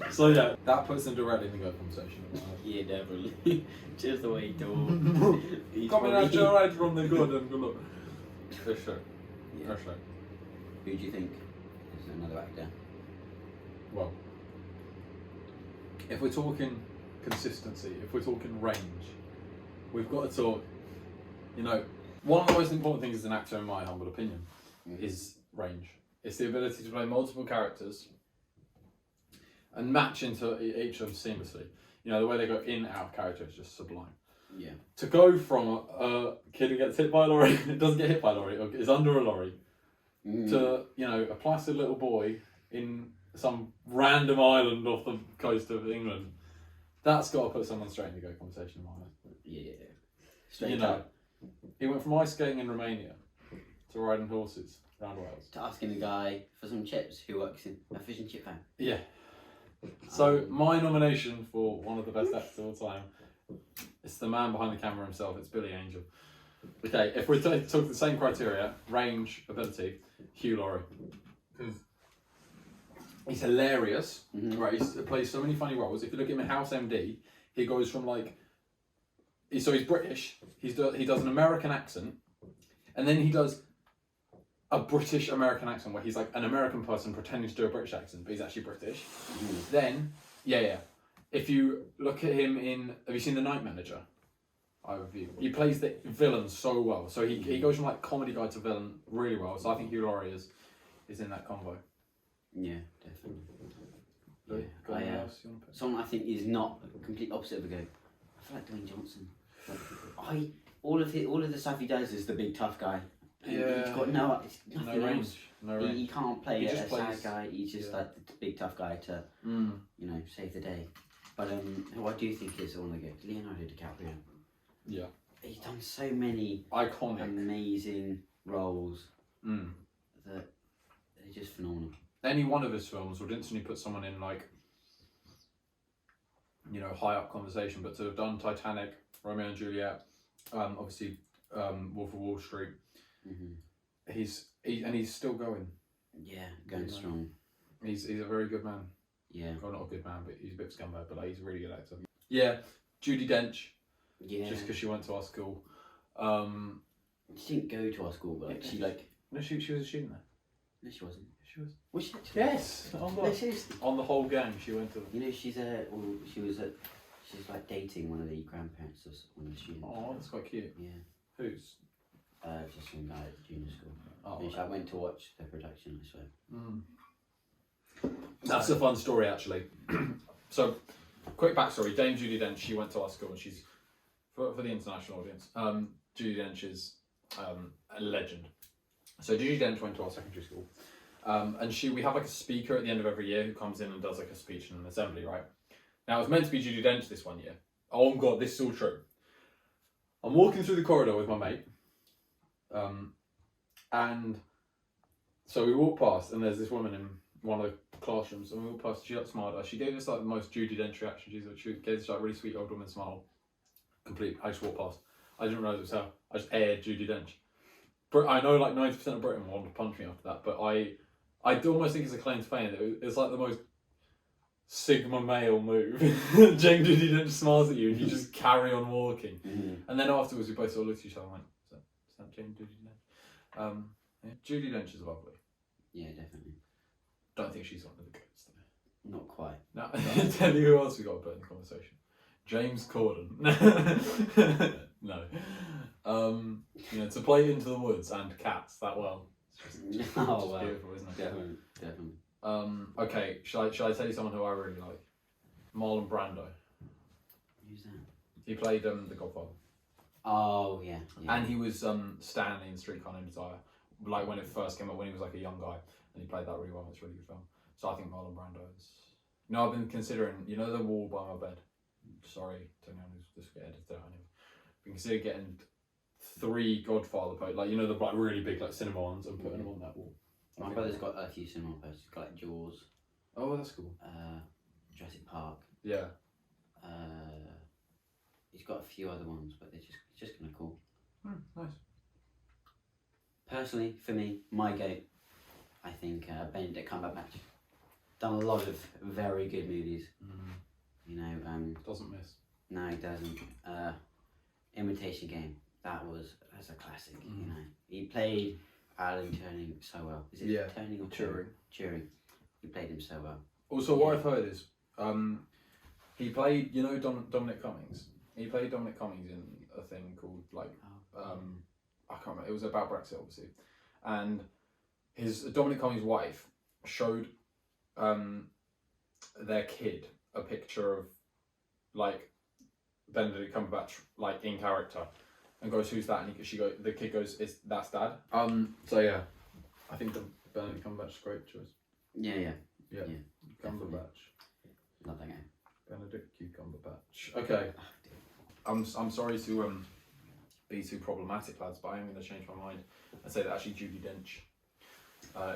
in. So yeah, that puts him directly in the go conversation. Yeah, definitely. Just the way he talks. He's Coming probably- at you right from the Golden Globe. For sure. Yeah. For sure. Who do you think is another actor? Well, if we're talking consistency, if we're talking range, we've got to talk, you know, one of the most important things as an actor, in my humble opinion, is range. It's the ability to play multiple characters and match into each of them seamlessly. You know, the way they go in and out of character is just sublime. Yeah. To go from a kid who gets hit by a lorry, doesn't get hit by a lorry, or is under a lorry, to, you know, a placid little boy in some random island off the coast of England, that's got to put someone straight in the go conversation in my mind. Yeah. Straight You know, up. he went from ice skating in Romania to riding horses around Wales. To asking a guy for some chips who works in a fish and chip fan. Yeah. So my nomination for one of the best actors of all time, it's the man behind the camera himself. It's Billy Angel. Okay, if we're talking the same criteria, range, ability, Hugh Laurie. He's hilarious. Right, he plays so many funny roles. If you look at him in House MD, he goes from like, so he's British. He does an American accent, and then he does a British American accent where he's like an American person pretending to do a British accent, but he's actually British. Then, if you look at him in, have you seen The Night Manager? I review. He plays the villain so well. So he goes from like comedy guy to villain really well. So I think Hugh Laurie is in that combo. Yeah, definitely. Louis, got I, anyone else you want to pick? Someone I think is not the complete opposite of a goat. I feel like Dwayne Johnson. All of the stuff he does is the big tough guy. And he's got nothing range. else. No range. He can't play He a just plays- sad guy. He's just like the big tough guy to, save the day. But who I do think is one of the good, Leonardo DiCaprio. Yeah. He's done so many Iconic. amazing roles Mm. that they're just phenomenal. Any one of his films would instantly put someone in like, high up conversation. But to have done Titanic, Romeo and Juliet, obviously Wolf of Wall Street, he's still going. Yeah, going strong. He's a very good man. Yeah. Well, not a good man, but he's a bit of a scumbag. But he's a really good actor. Yeah, Judi Dench. Yeah. Just because she went to our school. She didn't go to our school, but like, she like. No, she was a student there. No, she wasn't. She was. Was she actually? Yes. On the whole gang, she went to. She's like dating one of the grandparents of one of the students. Oh, that's quite cute. Yeah. Who's? Just some guy at the junior school. Oh, I went to watch the production, I swear. That's a fun story, actually. So, quick backstory: Dame Judi Dench. She went to our school, and she's for the international audience. Judi Dench is a legend. So Judi Dench went to our secondary school, and we have like a speaker at the end of every year who comes in and does like a speech in an assembly, right? Now, it was meant to be Judi Dench this one year. Oh God, this is all true. I'm walking through the corridor with my mate. And so we walk past, and there's this woman in one of the classrooms, and we walk past, she like smiled at us. She gave us like the most Judi Dench reaction. She gave us like a really sweet old woman smile. I just walked past. I didn't realise it was her. I just aired Judi Dench. But I know like 90% of Britain wanted to punch me after that, but I do almost think it's a claim to fame that it's like the most Sigma male move. Jane Judi Dench smiles at you and you just carry on walking. And then afterwards we both sort of looked at each other and went, is that Jane Judi Dench? Judi Dench is lovely. Yeah, definitely. Don't think she's one of the goats though. Not quite. Now, tell you who else we got to put in the conversation. James Corden. No. To play Into the Woods and Cats that well. It's just wow. beautiful, isn't it? Definitely. Okay, shall I tell you someone who I really like? Marlon Brando. Who's that? He played The Godfather. Oh, yeah. And he was Stanley in Streetcar Named Desire. Like when it first came out, when he was like a young guy. And he played that really well. It's a really good film. So I think Marlon Brando is... I've been considering, The Wall by My Bed. Sorry to anyone who's just get edited out anyway. I've been considering getting 3 Godfather posters, like, the like, really big like cinema ones, and putting them on that wall. My brother's got a few cinema posters. He's got like Jaws. Oh, that's cool. Jurassic Park. Yeah. He's got a few other ones, but it's just kind of cool. Nice. Personally, for me, my goat, I think Benedict Cumberbatch. Done a lot of very good movies. Doesn't miss. No, he doesn't. Imitation Game. That's a classic. He played Alan Turing so well. Is it Turing or Turing? Turing. He played him so well. Also, what I've heard is, he played, Dominic Cummings. He played Dominic Cummings in a thing called I can't remember. It was about Brexit, obviously, and Dominic Cummings' wife showed their kid a picture of like Benedict Cumberbatch like in character, and goes, "Who's that?" And the kid goes, "That's Dad." So yeah, I think the Benedict Cumberbatch is a great choice. Yeah. Cumberbatch. Love that game. Benedict Cumberbatch. Okay. I'm sorry to be too problematic, lads, but I am going to change my mind and say that actually Judi Dench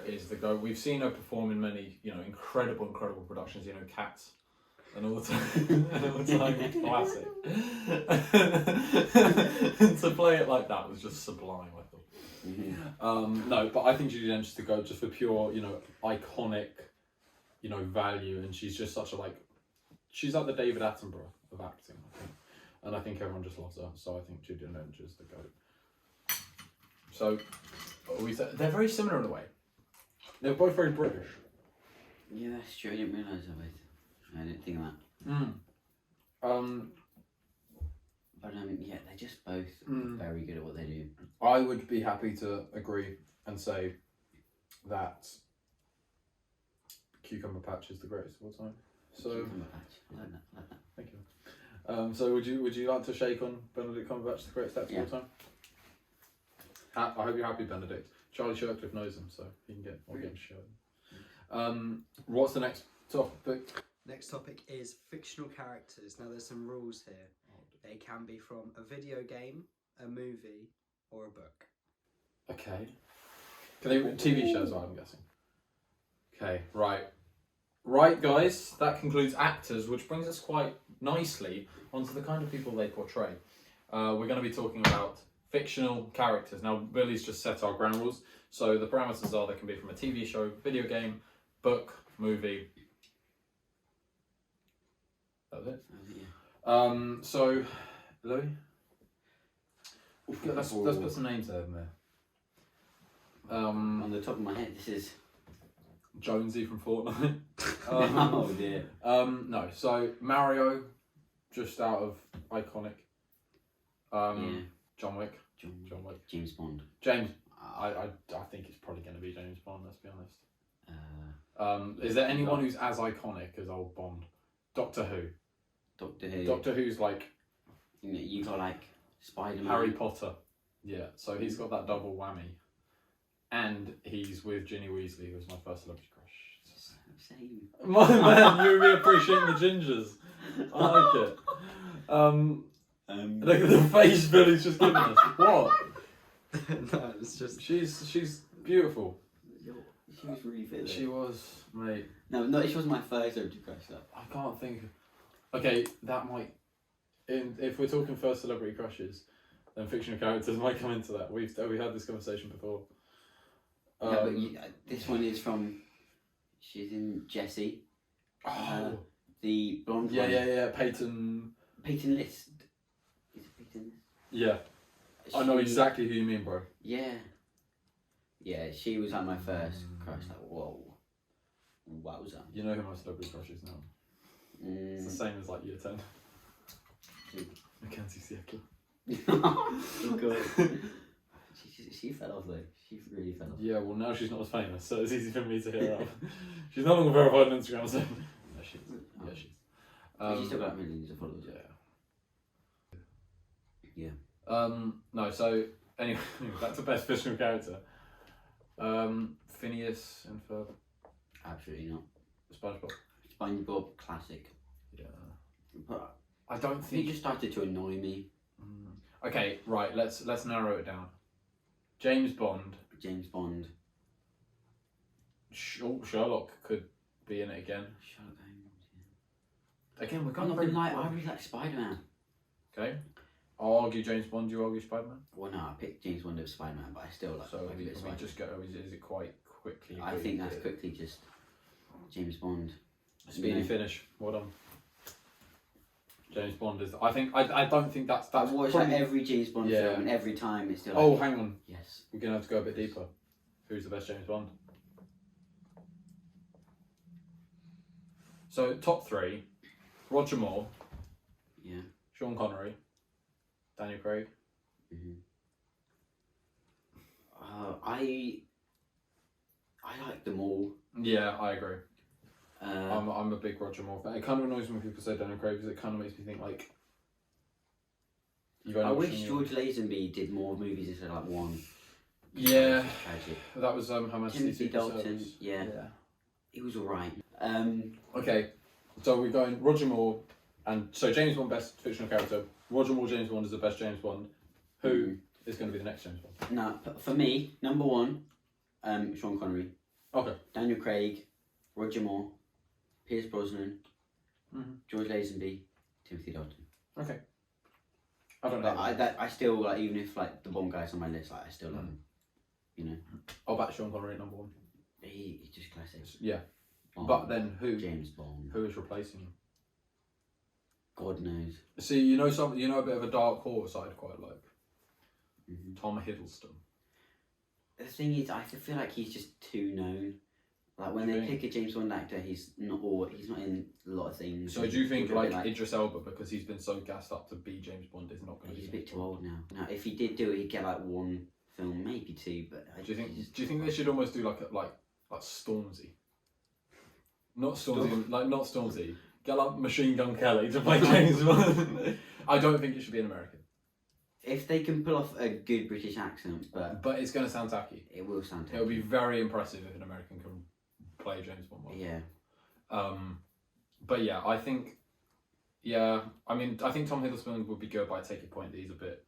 is the go. We've seen her perform in many, incredible productions. Cats, an all-time classic. To play it like that was just sublime, I thought. No, but I think Judi Dench is the go just for pure, iconic, value, and she's just such a she's like the David Attenborough of acting, I think. And I think everyone just loves her, so I think Judi Dench is the goat. So, they're very similar in a way. They're both very British. Yeah, that's true. I didn't realise of it. I didn't think of that. But yeah, they're just both very good at what they do. I would be happy to agree and say that Cucumber Patch is the greatest of all time. So, Cucumber Patch. I like that. Thank you. So would you like to shake on Benedict Cumberbatch, the greatest actor of all time? I hope you're happy, Benedict. Charlie Shirtcliffe knows him, so he can I'll get him to show him. What's the next topic? Next topic is fictional characters. Now there's some rules here. They can be from a video game, a movie, or a book. Okay. Can they TV shows? I'm guessing. Okay, right. Right, guys, that concludes actors, which brings us quite nicely onto the kind of people they portray. We're going to be talking about fictional characters. Now, Billy's just set our ground rules, so the parameters are they can be from a TV show, video game, book, movie. That was it. So, Louis, let's put some names over there. On the top of my head, this is Jonesy from Fortnite. oh dear. No, so Mario, just out of iconic. John Wick. John Wick. James Bond. James. I think it's probably going to be James Bond. Let's be honest. Is there anyone who's as iconic as old Bond? Doctor Who. Doctor Who. Doctor Who's like. You got like Spider-Man. Harry Potter. Yeah, so he's got that double whammy. And he's with Ginny Weasley, who was my first celebrity crush. Same. My man, you really appreciate the gingers. I like it. Look at the face Billy's just given us. What? No, it's just She's beautiful. She was really fit. She was, mate. No, she was my first celebrity crush. Though. I can't think. Okay, that might. If we're talking first celebrity crushes, then fictional characters might come into that. We had this conversation before. But this one is from. She's in Jessie. The blonde one. Yeah. Peyton List. Is it Peyton List? Yeah. I know exactly who you mean, bro. Yeah. Yeah, she was like my first crush. Like, whoa. Wowza. You know who my celebrity crush is now. It's the same as like year 10. Mackenzie Siaki. Oh god. She fell off though. She really fell off. Yeah, well now she's not as famous, so it's easy for me to hear her. She's no longer verified on Instagram, so no, she is. Yeah, she is. She's still got millions of followers. Yeah. No, so anyway, back to best fictional character. Phineas and Ferb. Absolutely not. SpongeBob. SpongeBob, classic. Yeah. But I don't he think. just started to annoy me. Okay, right. Let's narrow it down. James Bond. James Bond. Sherlock could be in it again. Sherlock Holmes. Again, we're I'm kind not of gonna lie, I really like Spider-Man. Okay. I'll argue James Bond. You argue Spider-Man. Well, no, I picked James Bond over Spider-Man, but I still like. So like we a bit of Spider-Man. just go. Is it quite quickly? I think that's quickly just James Bond. Speedy finish. Well done. James Bond is. I don't think that's. I've watched probably, like every James Bond film, and every time it's still. Like, oh, hang on. Yes. We're gonna have to go a bit deeper. Who's the best James Bond? So top 3: Roger Moore, Yeah. Sean Connery, Daniel Craig. I like them all. Yeah, I agree. I'm a big Roger Moore fan. It kind of annoys me when people say Daniel Craig because it kind of makes me think like. I wish George Lazenby did more movies instead of like one. Yeah, Tragic. that was Her Majesty's Timothy Secret Dalton. Service. Yeah. He was alright. Okay, so we're going Roger Moore, and so James Bond best fictional character. Roger Moore James Bond is the best James Bond. Who is going to be the next James Bond? No, for me, number 1, Sean Connery. Okay. Daniel Craig, Roger Moore, Pierce Brosnan, George Lazenby, Timothy Dalton. Okay. I don't know. I still like, even if like the Bond guy's on my list, like I still love him. You know. I'll back Sean Connery at number 1. He's just classic. Yeah. Bond, But then who? James Bond. Who is replacing him? God knows. See, you know a bit of a dark horse I'd quite like. Tom Hiddleston. The thing is, I feel like he's just too known. Like when they pick a James Bond actor, he's not in a lot of things. So do you think like Idris Elba, because he's been so gassed up to be James Bond, is not going to be? He's a bit too old now. Now, if he did do it, he'd get like 1 film, maybe 2. But Do you think they should almost do like Stormzy? Not Stormzy, not Stormzy. Get like Machine Gun Kelly to play James Bond. I don't think it should be an American. If they can pull off a good British accent, but it's going to sound tacky. it will sound tacky. It'll be very impressive if an American can play James Bond well. Yeah. But yeah, I think Tom Hiddleston would be good, but I take your point that he's a bit.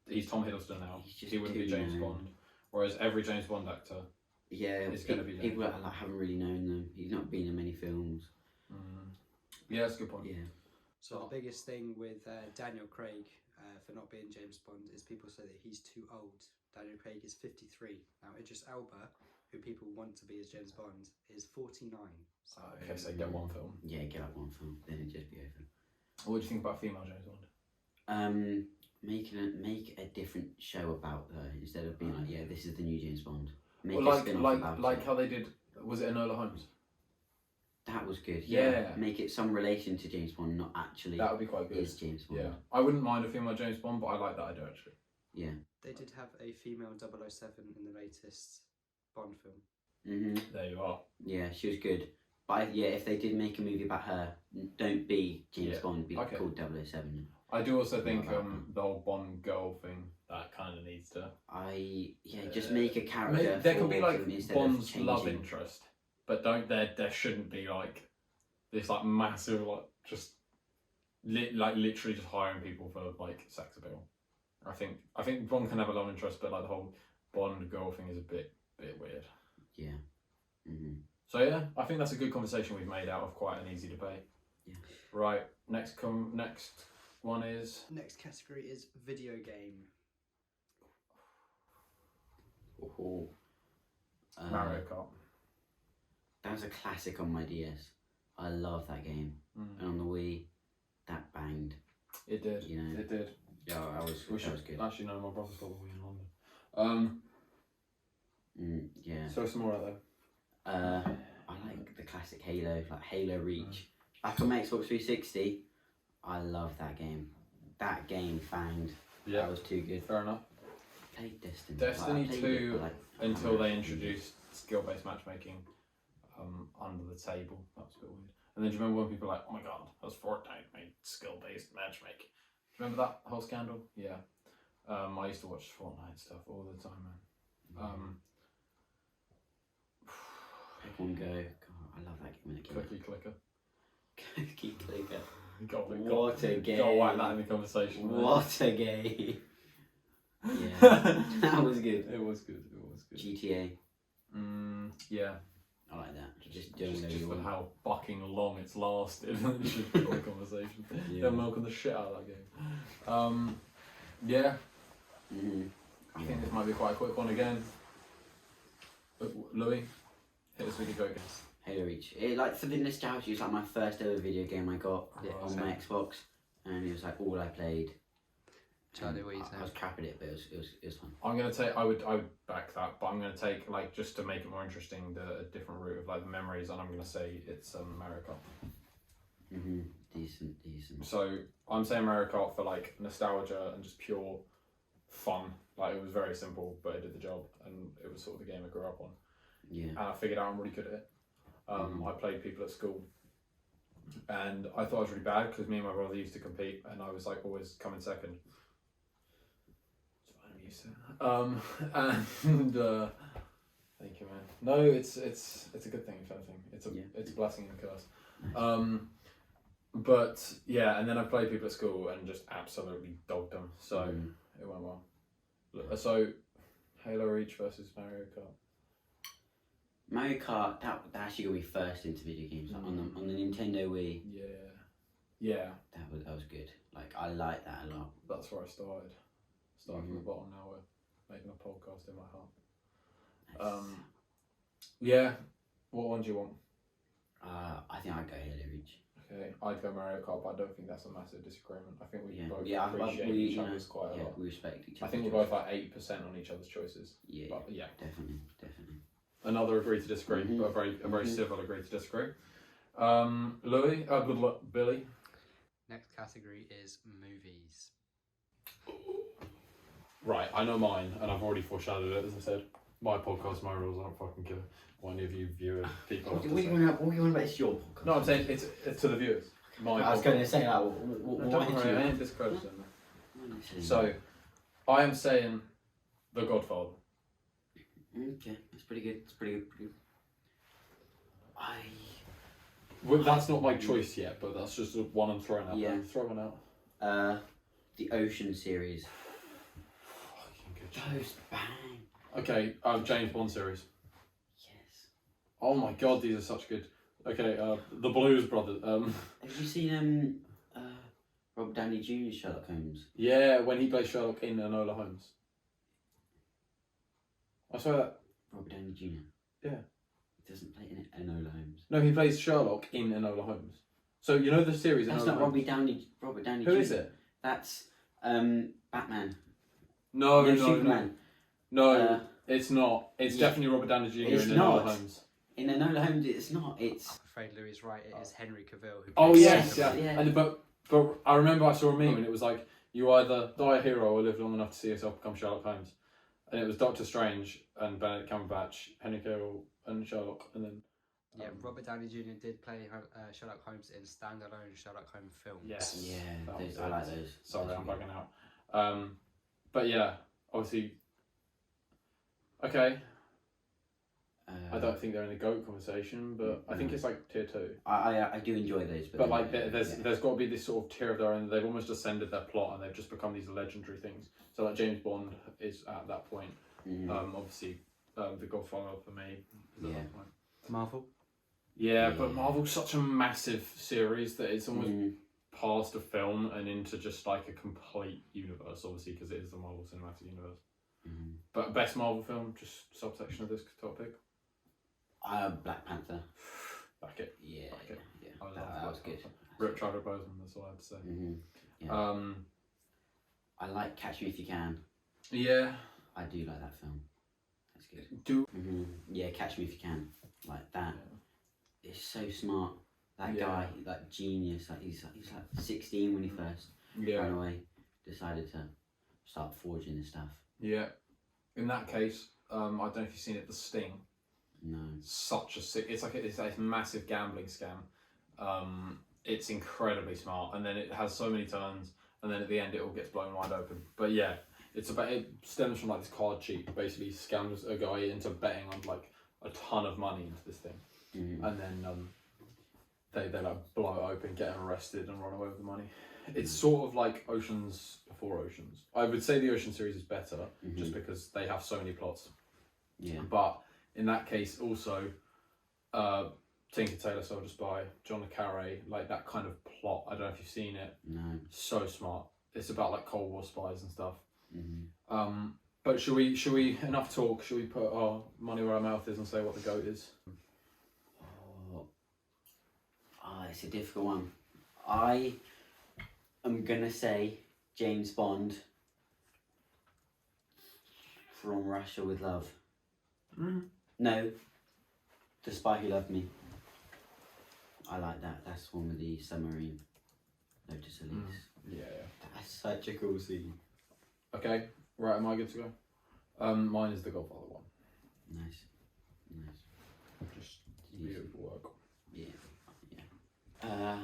He's Tom Hiddleston now. He wouldn't be James Bond. Whereas every James Bond actor, is going to be James people Bond. that like, haven't really known them. He's not been in many films. Yeah, that's a good point. Yeah. So the biggest thing with Daniel Craig for not being James Bond is people say that he's too old. Daniel Craig is 53. Now Idris Elba, who people want to be as James Bond, is 49. So Okay, so get one film. Yeah, get like one film, then it'd just be over. What do you think about female James Bond? Make a different show about her instead of being like, yeah, this is the new James Bond. Make Well, a spin-off about like it. how they did. Was it Enola Holmes? That was good. Yeah. Make it some relation to James Bond, not actually That would be quite good. is James Bond. Yeah, I wouldn't mind a female James Bond, but I like that idea actually. Yeah. they did have a female 007 in the latest Bond film. There you are. Yeah, she was good. But if they did make a movie about her, don't be James Bond, be called 007. I do also think the whole Bond girl thing that kind of needs to. Just make a character. There can be for like them instead Bond's of love changing. interest, but there shouldn't be like this like massive like just literally just hiring people for like sex appeal. I think Bond can have a love interest, but like the whole Bond girl thing is a bit weird. Yeah. So yeah, I think that's a good conversation we've made out of quite an easy debate. Yeah. Right. Next one is Next category is video game. Mario Kart. That was a classic on my DS. I love that game. And on the Wii, that banged. It did. You know. It did. Yeah, that was good. Actually, no, my brother's got a Wii in London. Yeah. So some more out there. I like the classic Halo, like Halo Reach. Back on my Xbox 360, I love that game. That game banged. Yeah. That was too good. Fair enough. Played Destiny. Destiny I played 2 it for, until they introduced skill-based matchmaking under the table. That was a bit weird. And then do you remember when people were like, oh my god, that's Fortnite made skill-based matchmaking? Do you remember that whole scandal? Yeah. I used to watch Fortnite stuff all the time, man. Pokemon Go. God, I love that game when it came out. Clicky clicker. Cookie Clicker. What a game. Go whack that in the conversation. Man. What a game. Yeah. That was good. It was good. GTA. Yeah. I like that. Just doing whatever Just you for want. how fucking long it's lasted. Just for the conversation. Yeah. They're milking the shit out of that game. Yeah. I think this might be quite a quick one again. Louis, hit us with your go again. Halo Reach. Like for the nostalgia, it's like my first ever video game I got on my Xbox, and it was like all I played. Charlie, what are you saying? I was crap at it, but it was fun. I'm gonna take. I would back that, but I'm gonna take like just to make it more interesting, a different route of like the memories, and I'm gonna say it's Mario Kart. Decent. So I'm saying Mario Kart for like nostalgia and just pure fun. Like it was very simple, but it did the job, and it was sort of the game I grew up on. Yeah. And I figured out I'm really good at it. I played people at school, and I thought I was really bad because me and my brother used to compete, and I was like always coming second. So I'm used to it. And thank you, man. No, it's a good thing if anything. It's a blessing and a curse. But yeah, and then I played people at school and just absolutely dogged them. So it went well. So Halo Reach versus Mario Kart. Mario Kart, that actually got me first into video games. Like on the Nintendo Wii. Yeah. That was good. Like I like that a lot. That's where I started. Starting from the bottom, now we're making a podcast in my heart. Yeah. What one do you want? I think I'd go Halo Reach. Okay, I'd go Mario Kart, but I don't think that's a massive disagreement. I think we both appreciate each other's quite a lot. We respect each other. I think we're both like 8% on each other's choices. Yeah, but yeah. Definitely. Another agree to disagree, but a very civil agree to disagree. Louis, good luck, Billy. Next category is movies. Right, I know mine, and I've already foreshadowed it, as I said. My podcast, my rules, I don't fucking care what any of you viewers, people have to say. What are you on about? It's your podcast. No, I'm saying it's to the viewers. I was going to say that. Don't worry, I ain't discrediting them. So, I am saying The Godfather. Okay, that's pretty good. It's pretty good. Well, that's not my choice yet, but that's just the one I'm throwing out. Yeah. There. Throw one out. The Ocean series. Fucking good shit. Those bang. Okay, James Bond series. Yes. Oh my god, these are such good. Okay, the Blues Brothers. Have you seen Robert Downey Jr.'s Sherlock Holmes? Yeah, when he plays Sherlock in Enola Holmes. I saw that. Robert Downey Jr. Yeah. He doesn't play in Enola Holmes. No, he plays Sherlock in Enola Holmes. So you know the series. That's Enola not Holmes? Robert Downey Jr. Who is it? That's Batman. No, Superman. No, it's not. It's definitely Robert Downey Jr. It's in Enola not. Holmes. In Enola Holmes, it's not. It's. I'm afraid Louis is right. It is Henry Cavill who. Oh plays yes, Superman. yeah. Yeah. And but I remember I saw a meme and it was like, you either die a hero or live long enough to see yourself become Sherlock Holmes, and it was Doctor Strange and Benedict Cumberbatch, Henry Cavill and Sherlock, and then. Yeah, Robert Downey Jr. did play Sherlock Holmes in standalone Sherlock Holmes films. Yes. Yeah, That those, was I it. like those. Sorry, Those I'm are good. bugging out. But yeah, obviously. Okay, I don't think they're in the GOAT conversation, but I think it's like tier 2. I do enjoy those, But like, they're- there's got to be this sort of tier of their own. They've almost ascended their plot, and they've just become these legendary things. So like James Bond is at that point. Obviously, The Godfather for me. Is at that point. Marvel. Yeah, Yeah. but Marvel's such a massive series that it's almost past a film and into just like a complete universe, obviously, because it is the Marvel Cinematic Universe. But best Marvel film, just subsection of this topic. Black Panther. Back it. Yeah, Back it. yeah. I love That was good. Rip Chadwick Boseman, that's all I have to say. Yeah. I like Catch Me If You Can. Yeah. I do like that film. That's good. Do. Yeah, Catch Me If You Can. Like that. It's so smart. That Yeah. guy, that genius. Like he's like 16 when he first ran away. Decided to start forging this stuff. Yeah. In that case, I don't know if you've seen it, The Sting. No. Such a sick. It's like it's a massive gambling scam. It's incredibly smart, and then it has so many turns, and then at the end it all gets blown wide open. But yeah, it stems from like this card cheat. Basically, scams a guy into betting on like a ton of money into this thing, and then they like blow it open, get him arrested, and run away with the money. It's sort of like Oceans Before Oceans. I would say the Ocean series is better, just because they have so many plots. Yeah. But in that case, also, Tinker Tailor Soldier Spy, John le Carré, like that kind of plot. I don't know if you've seen it. No. So smart. It's about like Cold War spies and stuff. But should we enough talk? Should we put our money where our mouth is and say what the GOAT is? It's a difficult one. I am gonna say James Bond from Russia with Love. No, The Spy Who Loved Me. I like that. That's one with the submarine. Lotus Elise. Yeah. That's such a cool scene. Okay. Right. Am I good to go? Mine is the Godfather one. Nice. Just beautiful work. Yeah.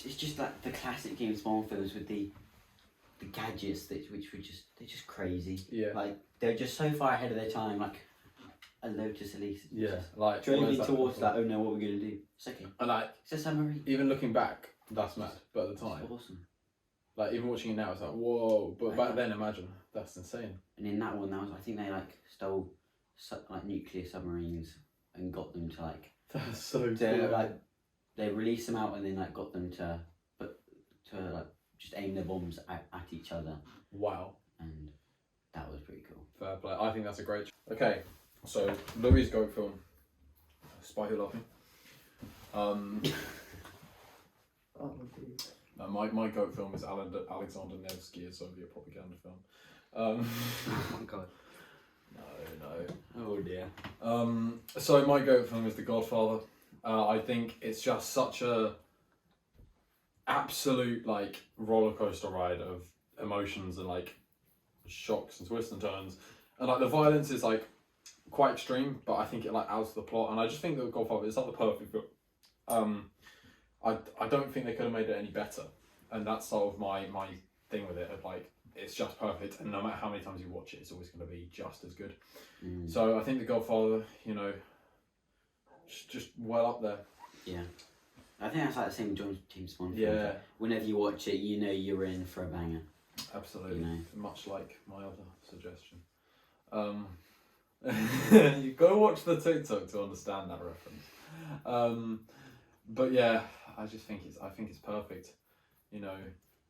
It's just like the classic James Bond films with the gadgets which were just crazy. Yeah. Like they're just so far ahead of their time. Like a Lotus Elise. Yeah. Like Drove where's me that towards come from? that. Oh no, what we're gonna do? It's okay. And like It's a submarine. even looking back, that's mad. But at the time, It's awesome. like even watching it now, it's like whoa. But I back know. then, imagine that's insane. And in that one, I think they like stole like nuclear submarines and got them to like That's so they released them out and then like got them to like just aim their bombs at each other, Wow. and that was pretty cool. Fair play. I think that's a great. Okay, so Louis' GOAT film, Spy Who Loved Me. My GOAT film is Alexander Nevsky, a Soviet propaganda film. Oh my god. No. Oh dear. So my GOAT film is The Godfather. I think it's just such a absolute like roller coaster ride of emotions and like shocks and twists and turns, and like the violence is like quite extreme, but I think it like adds to the plot, and I just think that The Godfather is like the perfect film. I don't think they could have made it any better, and that's sort of my thing with it. Of like it's just perfect, and no matter how many times you watch it, it's always going to be just as good. Mm. So I think The Godfather, you know, just well up there. Yeah. I think that's like the same James Bond film. Yeah. Whenever you watch it, you know you're in for a banger. Absolutely. You know. Much like my other suggestion. You go watch the TikTok to understand that reference. But yeah, I think it's perfect. You know,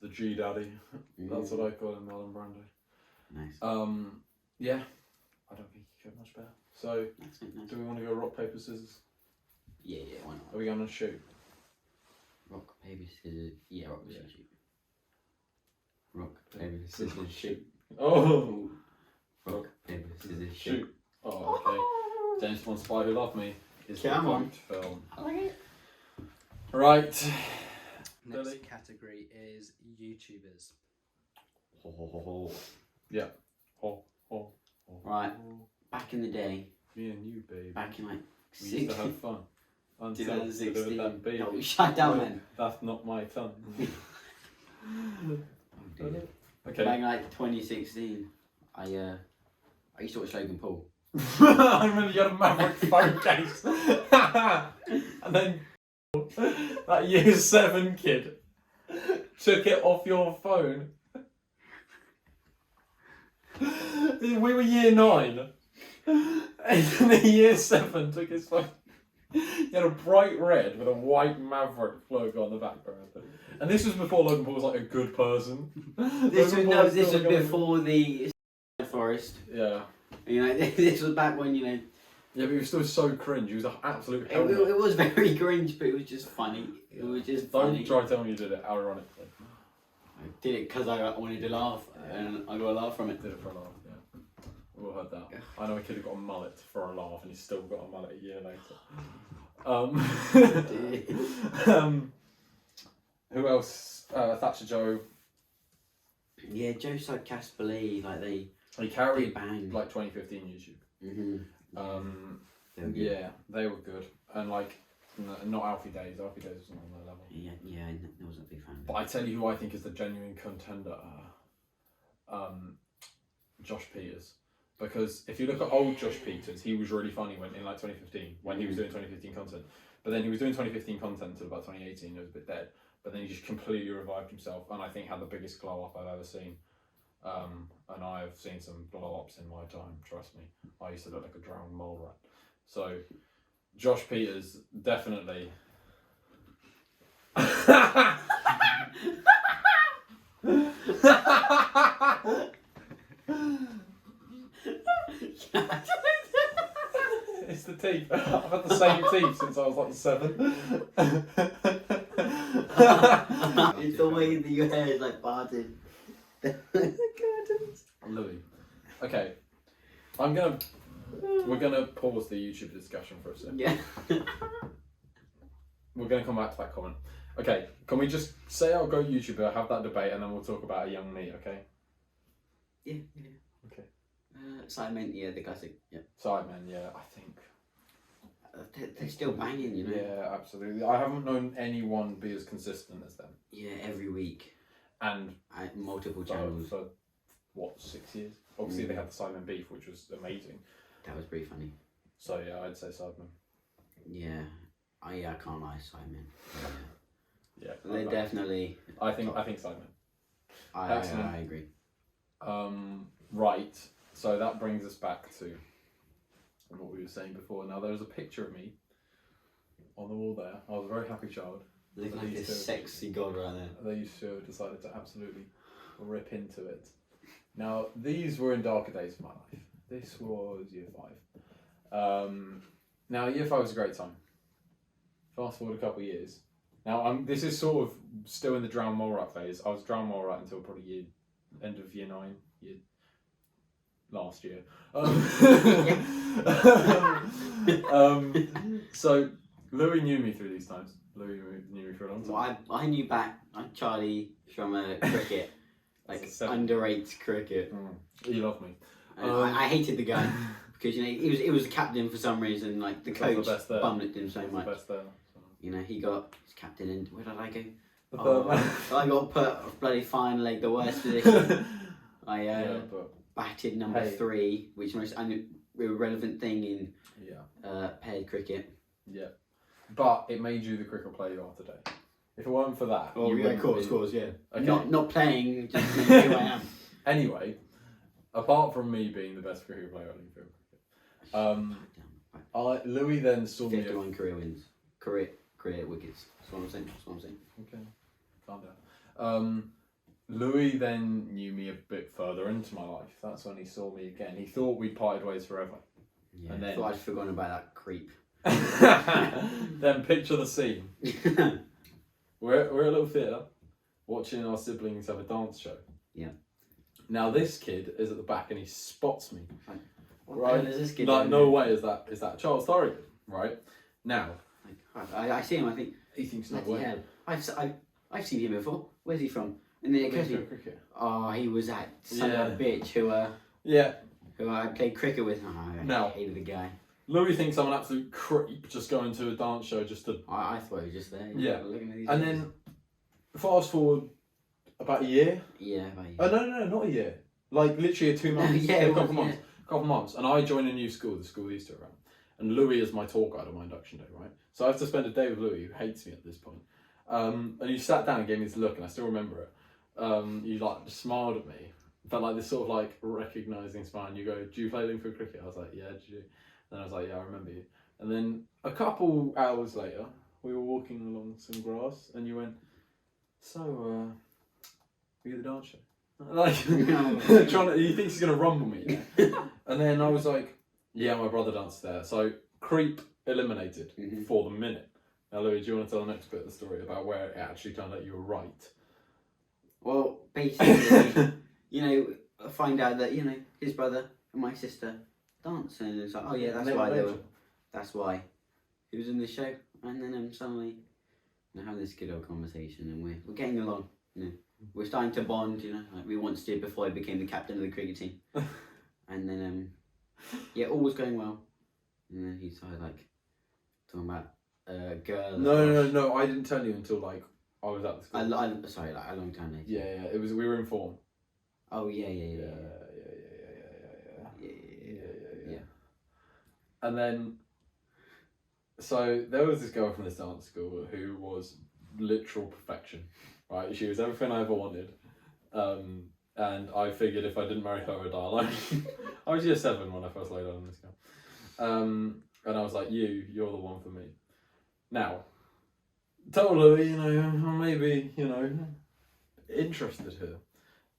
the G Daddy. That's what I call him, Marlon Brando. Nice. Yeah, I don't think you could much better. So, Nice. do we want to go rock, paper, scissors? Yeah, why not? Are we going to shoot? Rock, paper, scissors. Yeah, rock, paper, shoot. Rock, paper, Paper, scissors, shoot. Oh! Rock, paper, scissors, shoot. Shoot. Oh, okay. James Bond Spy Who Loved Me is Come the on. correct film. I like it. Right. Next Billy? category is YouTubers. Yeah. Oh. Right. Back in the day, Me and you, babe. back in like We used to have fun. Until 2016. that baby. Oh, shut down, man. That's not my tongue. Oh, dear. Okay. Back in like 2016, I used to watch Logan Paul. I remember you had a Maverick phone case. And then that year 7 kid took it off your phone. We were year 9. And then the year 7 took his phone. He had a bright red with a white Maverick logo on the background. And this was before Logan Paul was like a good person. This Logan Paul was still like a- before the forest. Yeah. You know, this was back when, you know, Yeah, but he was still so cringe. He was an absolute it helmet. was very cringe, but it was just funny. It was just Don't funny. try telling me you did it ironically. I did it because I wanted to laugh, and I got a laugh from it. Did it for a laugh, yeah. We all heard that. I know a kid who got a mullet for a laugh and he's still got a mullet a year later. Who else? Thatcher Joe. Yeah, Joe Side Casperly, like they carried banged. like 2015 YouTube. They were good. Yeah, they were good. And like, not Alfie Days. Alfie Days wasn't on their level. Yeah, I wasn't a big fan. But I tell you who I think is the genuine contender, Josh Peters. Because if you look at old Josh Peters, he was really funny in like 2015, when he was doing 2015 content. But then he was doing 2015 content until about 2018, it was a bit dead. But then he just completely revived himself, and I think had the biggest glow up I've ever seen. And I've seen some blow ups in my time, trust me. I used to look like a drowned mole rat. So, Josh Peters, definitely. It's the teeth. I've had the same teeth since I was like 7. It's the way that your hair is like parted. Louis. Okay. We're gonna pause the YouTube discussion for a second. Yeah. We're gonna come back to that comment. Okay, can we just say I'll go YouTuber, have that debate, and then we'll talk about a young me, okay? Yeah. Okay. Simon, yeah, the classic. Yeah. Sidemen, yeah, I think. They're still banging, you know. Yeah, absolutely. I haven't known anyone be as consistent as them. Yeah, every week. And Multiple channels. for what, 6 years? Obviously, they had the Simon beef, which was amazing. That was pretty funny. So yeah, I'd say Sidemen. Yeah. I can't lie, Simon. Yeah, They're definitely. I think Sidemen. Excellent. I agree. Right. So that brings us back to what we were saying before. Now there's a picture of me on the wall there. I was a very happy child. Looking like These this two- sexy god right there. These two decided to absolutely rip into it. Now these were in darker days of my life. This was year 5. Now year 5 was a great time. Fast forward a couple of years. Now this is sort of still in the drown mole rat phase. I was drown mole rat until probably end of year 9. Last year. So Louis knew me through these times. Louis knew me for a long time. Well, I knew back Charlie from cricket, like It's a 7. underrated cricket. He loved me. And I hated the guy because, you know, he was the captain for some reason. Like the He was coach the best there. bummed him so He was much. the best there. You know, he got his captain, and where did I go? The third man. I got put bloody fine leg, the worst position. I but batted number Hey. 3, which is the most irrelevant thing in paired cricket. yeah. But it made you the cricket player you are today. If it weren't for that, you wouldn't be- yeah. Okay. Not playing, just who I am. Anyway, apart from me being the best cricket player in field cricket, Louis then saw me. 51 career wins. Career wickets. That's what I'm saying. Okay, calm down. Louis then knew me a bit further into my life. That's when he saw me again. He thought we'd parted ways forever. Yeah, And then- I thought I'd forgotten about that creep. Then picture the scene. We're at a little theatre watching our siblings have a dance show. Yeah. Now this kid is at the back and he spots me. What Right? the hell is this kid Like, doing no there? way is that Charles Thorrington, right? Now I see him. I think. he thinks no Bloody way. hell. I've seen him before. Where's he from? And then it occurs to me, Cricket. oh, he was that son Yeah. of a bitch Yeah. who I played cricket with. Oh, I No. hated the guy. Louis thinks I'm an absolute creep just going to a dance show just to. I thought he was just there. Yeah. Looking at these And guys. then fast forward about a year. Yeah, but Oh no, not a year. Like literally 2 months. Yeah, a it couple was, months. Couple months, and I join a new school, the school these two are at. And Louis is my tour guide on my induction day, right? So I have to spend a day with Louis, who hates me at this point. And you sat down and gave me this look, and I still remember it. You like just smiled at me, but like this sort of like recognising smile. And you go, "Do you play Lingfield cricket?" I was like, "Yeah." Did you? Then I was like, "Yeah, I remember you." And then a couple hours later, we were walking along some grass, and you went, "So, we at the dance show?" Like, he thinks he's gonna rumble me. And then I was like, "Yeah, my brother danced there." So creep eliminated for the minute. Now, Louis, do you want to tell the next bit of the story about where it actually turned out you were right? Well, basically, I find out that his brother and my sister dance, and it's like, oh yeah, that's why they were. That's why he was in the show, and then suddenly we're having this good old conversation, and we're getting along. We're starting to bond. Like we once did before I became the captain of the cricket team, and then all was going well, and then he started like talking about a girl. No, I didn't tell you until like I was at the school. Sorry, like a long time later. Yeah, it was. We were in form. Oh yeah. Yeah. And then, so there was this girl from this dance school who was literal perfection, right? She was everything I ever wanted. And I figured if I didn't marry her, I'd die alone. I was year 7 when I first laid on this girl. And I was like, you're the one for me. Now, told her, maybe, interested here.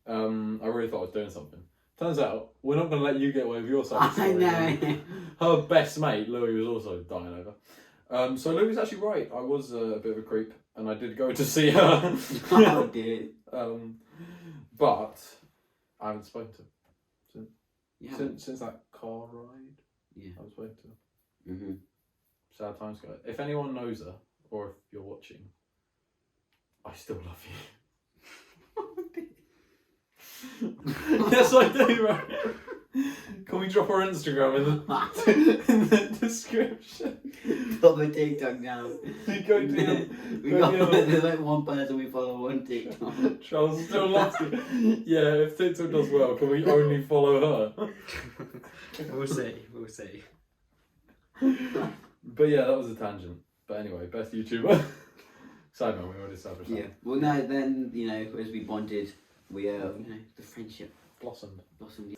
I really thought I was doing something. Turns out, we're not going to let you get away with your side of the story. I know. Her best mate, Louis, was also dying over. So Louis was actually right. I was a bit of a creep, and I did go to see her. Oh dear. But I haven't spoken to her Yeah. since that car ride. Yeah. I haven't spoken to her. Mm-hmm. Sad times, guys. If anyone knows her, or if you're watching, I still love you. Yes, I do, right? Can we drop our Instagram in the description? Put the TikTok down. Go to We got there's like one person we follow on TikTok. Charles still loves you. Yeah, if TikTok does well, can we only follow her? We'll see. But yeah, that was a tangent. But anyway, best YouTuber. Sorry, man, we already established that. Yeah. Well, no, then as we bonded, we the friendship Blossomed. blossomed,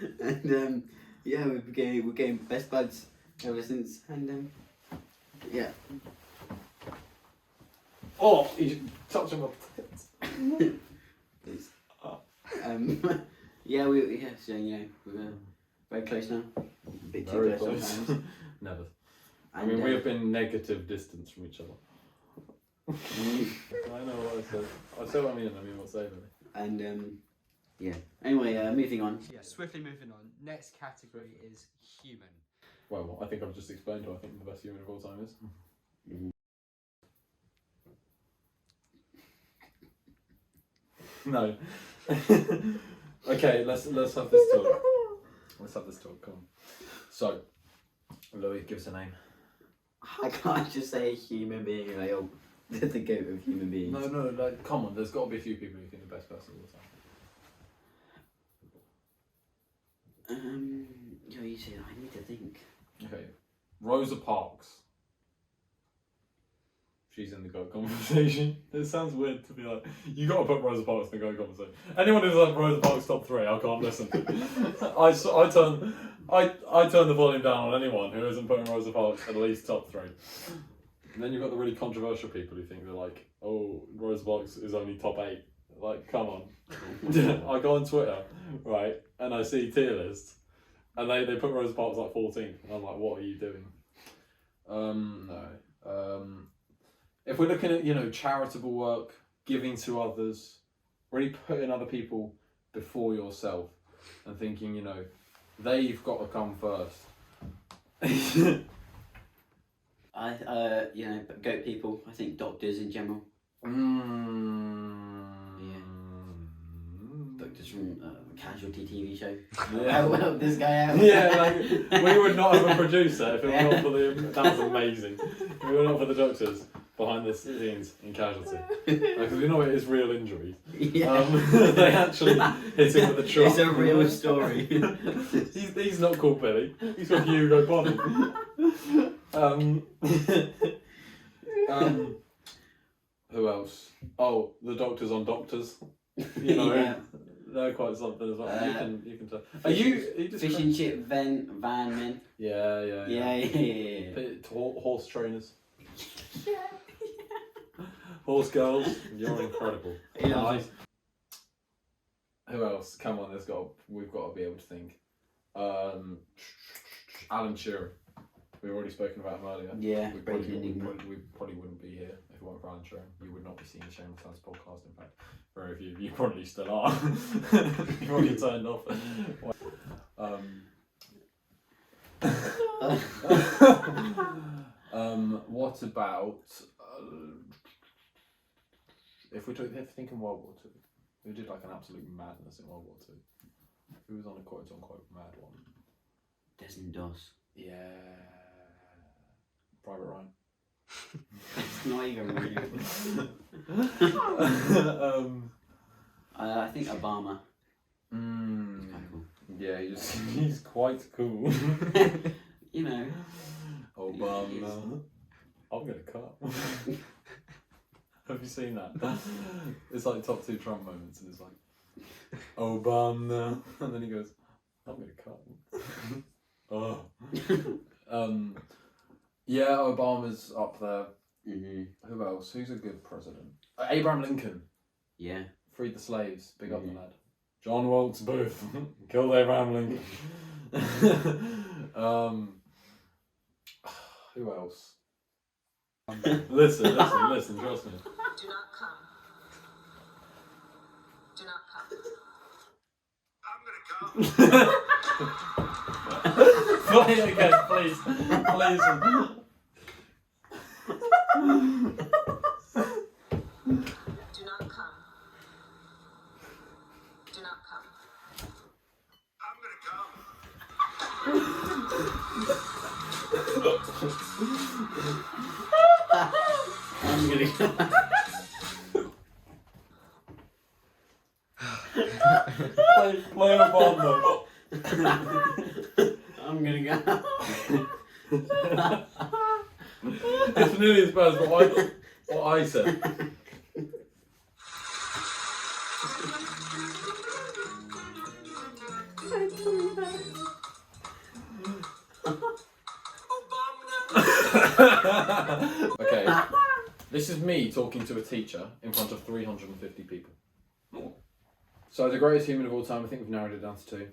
and we became best buds ever since, and yeah. Oh, he's touching my tits. Please. Oh. So we're very close now. A bit too Very close close. sometimes. Never. I And, mean, we have been negative distance from each other. I know what I said. I said what I mean, what I say, really. And anyway, moving on. Yeah, swiftly moving on. Next category is human. Well, I think I've just explained who I think the best human of all time is. No. Okay, let's have this talk. Let's have this talk. Come on. So, Louis, give us a name. I can't just say human being like the goat of human beings. No, like come on. There's got to be a few people who think the best person of all time. You say I need to think. Okay, Rosa Parks. She's in the GOAT conversation. It sounds weird to be like, you got to put Rosa Parks in the GOAT conversation. Anyone who's like Rosa Parks top 3, I can't listen to. I turn the volume down on anyone who isn't putting Rosa Parks at least top 3. And then you've got the really controversial people who think they're like, oh, Rosa Parks is only top 8. Like, come on. I go on Twitter, right, and I see tier lists, and they put Rosa Parks like 14th, and I'm like, what are you doing? No. If we're looking at, charitable work, giving to others, really putting other people before yourself, and thinking, they've got to come first. Goat people. I think doctors in general. Doctors from Casualty TV show. Yeah. Help this guy out. Yeah, like, we would not have a producer if it were not for that was amazing. If it were not for the doctors behind the scenes in Casualty. Because we know it is real injuries. Yeah. They actually hit him with a truck. It's a real story. he's not called Billy. He's called Hugo Bonnie. Who else? Oh, the doctors on doctors. Yeah. They're quite something as well. You can tell. Are Fish you just and chip van men? Yeah. Horse trainers. Horse girls. You're incredible. Yeah. Who else? Come on, we've got to be able to think. Alan Shearer. We've already spoken about him earlier. Yeah, we probably wouldn't be here if it weren't for Alan Shearer. You would not be seeing the Shameless Lads podcast. In fact, very few of you probably still are. You've already turned off. What about if we think in World War II? Who did like an absolute madness in World War II? Who was on a quote unquote mad one? Desmond Doss. Yeah. Private Ryan. It's not even real. I think Obama. He's quite cool. Yeah, he's quite cool. Obama. I'm gonna cut. Have you seen that? It's like top 2 Trump moments, and it's like Obama, and then he goes, "I'm gonna cut." Oh. Yeah, Obama's up there. Mm-hmm. Who else? Who's a good president? Abraham Lincoln. Yeah. Freed the slaves. Big up the lad. John Wilkes Booth. Killed Abraham Lincoln. Who else? Listen, trust me. Do not come. Do not come. I'm gonna come. Play it again, please. Do not come. Do not come. I'm gonna come. I'm gonna go. Play Obama. I'm gonna go. It's nearly as bad as what I said. Okay, this is me talking to a teacher in front of 350 people. So the greatest human of all time, I think we've narrowed it down to 2.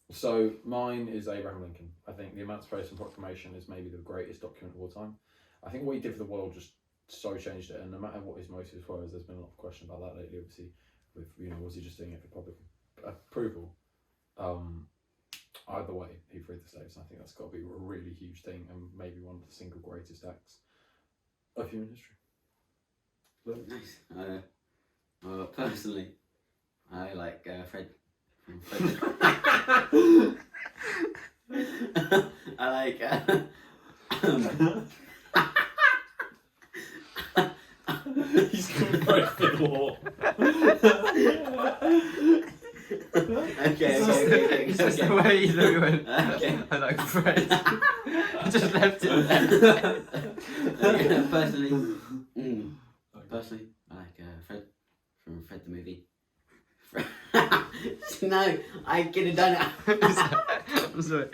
So mine is Abraham Lincoln. I think the Emancipation Proclamation is maybe the greatest document of all time. I think what he did for the world just so changed it, and no matter what his motives were, as there's been a lot of question about that lately, obviously, with was he just doing it for public approval? Either way, he freed the slaves, and I think that's got to be a really huge thing, and maybe one of the single greatest acts of human history. Nice. Well, personally, I like Fred. I like. He's called Fred Fiddlehorn. Okay. It's just the way Louis went. Okay. I like Fred. Just left it there. Personally, I like Fred from Fred the movie. No, I could have done it. I'm sorry.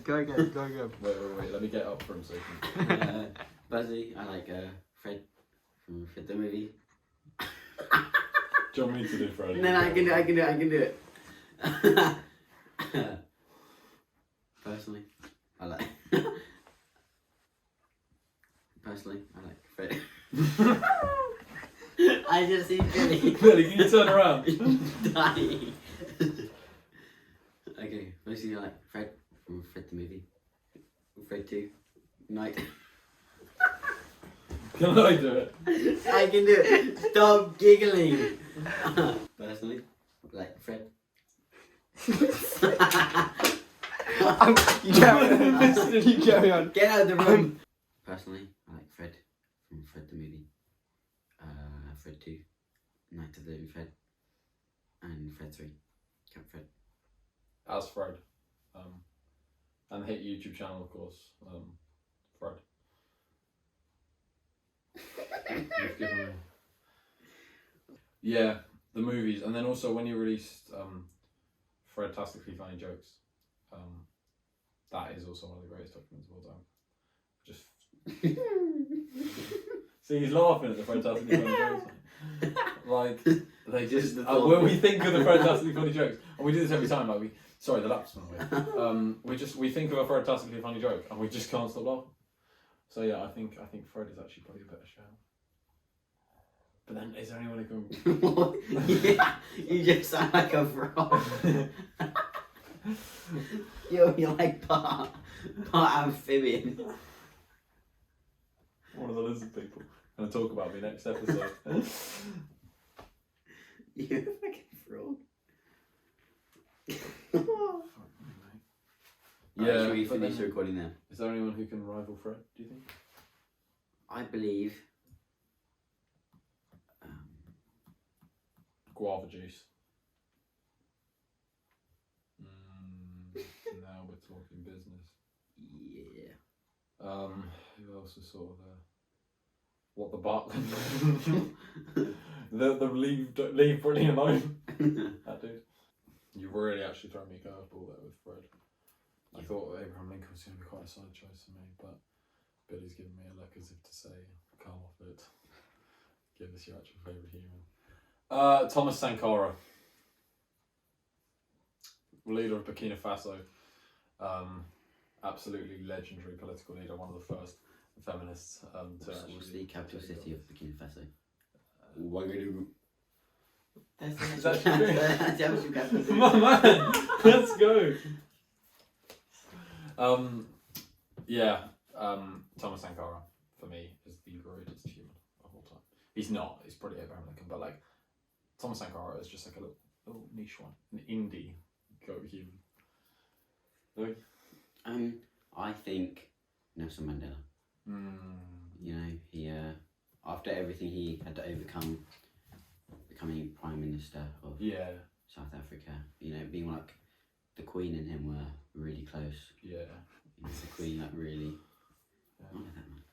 Go again. Wait. Let me get up for him so you can. Personally, I like Fred from Fred the movie. Do you want me to do Fred? No, I can do it. Personally, I like Fred. I just see Billy. Billy, can you turn around? Dying. Okay, basically I like Fred from Fred the movie. Fred 2. Night. Can I do it? I can do it. Stop giggling. Personally, I like Fred. You carry on. Get out of the room. Personally, I like Fred from Fred the movie. Fred 2, Night of the Living Fred, and Fred 3, Camp Fred. As Fred. And the hit YouTube channel, of course. Fred. You've given me. Yeah, the movies, and then also when you released Fred-tastically Funny Jokes, that is also one of the greatest documents of all time. Just see, he's laughing at the Fred-tastically Funny Jokes. Like they just when we think of the Fred-tastically Funny Jokes, and we do this every time. Like the laptop's went away. We think of a Fred-tastically Funny joke, and we just can't stop laughing. So yeah, I think Fred is actually probably a better show. But then, is there anyone who can? Yeah, you just sound like a frog. You're like part amphibian. One of the lizard people. Gonna talk about me next episode. You're a fucking frog. Yeah. Should we finish the recording there? Is there anyone who can rival Fred? Do you think? I believe. Guava juice. Now we're talking business. Yeah. Who else is sort of what the Bartland? the leave Brittany alone. That dude. You really actually thrown me a curveball there with Fred. I thought Abraham Lincoln was going to be quite a side choice for me, but Billy's given me a look as if to say, come off it. Give us your actual favourite human. Thomas Sankara, leader of Burkina Faso, absolutely legendary political leader, one of the first feminists to actually. What's the capital city of Burkina Faso? Ouagadougou. That's the actual capital city. My man, let's go. Thomas Sankara for me is the greatest human of all time. He's not. He's probably Abraham Lincoln, but like. Thomas Sankara is just like a little niche one, an indie goat human. Really? I think Nelson Mandela. You know, he after everything he had to overcome, becoming Prime Minister of South Africa. You know, being like the Queen and him were really close. Yeah. You know, the Queen like really. Not that much.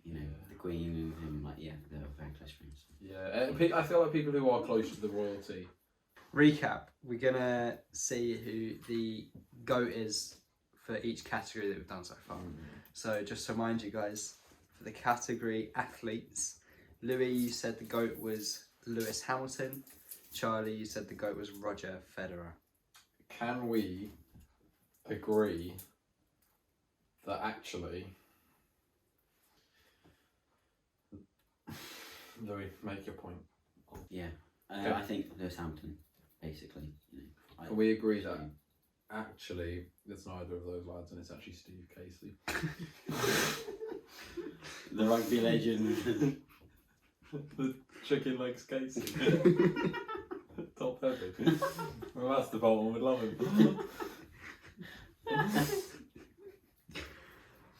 You know, the Queen and him, like, they were very close friends. Yeah, I feel like people who are close to the royalty. Recap. We're gonna see who the GOAT is for each category that we've done so far. So just to remind you guys, for the category athletes, Louis, you said the GOAT was Lewis Hamilton. Charlie, you said the GOAT was Roger Federer. Can we agree that actually... Louis, make your point. Yeah, I think Lewis Hamilton, basically. You know, can we agree that actually it's neither of those lads and it's actually Steve Casey? The rugby legend. The chicken legs Casey. Top heavy. Well, that's the Bolton would love him.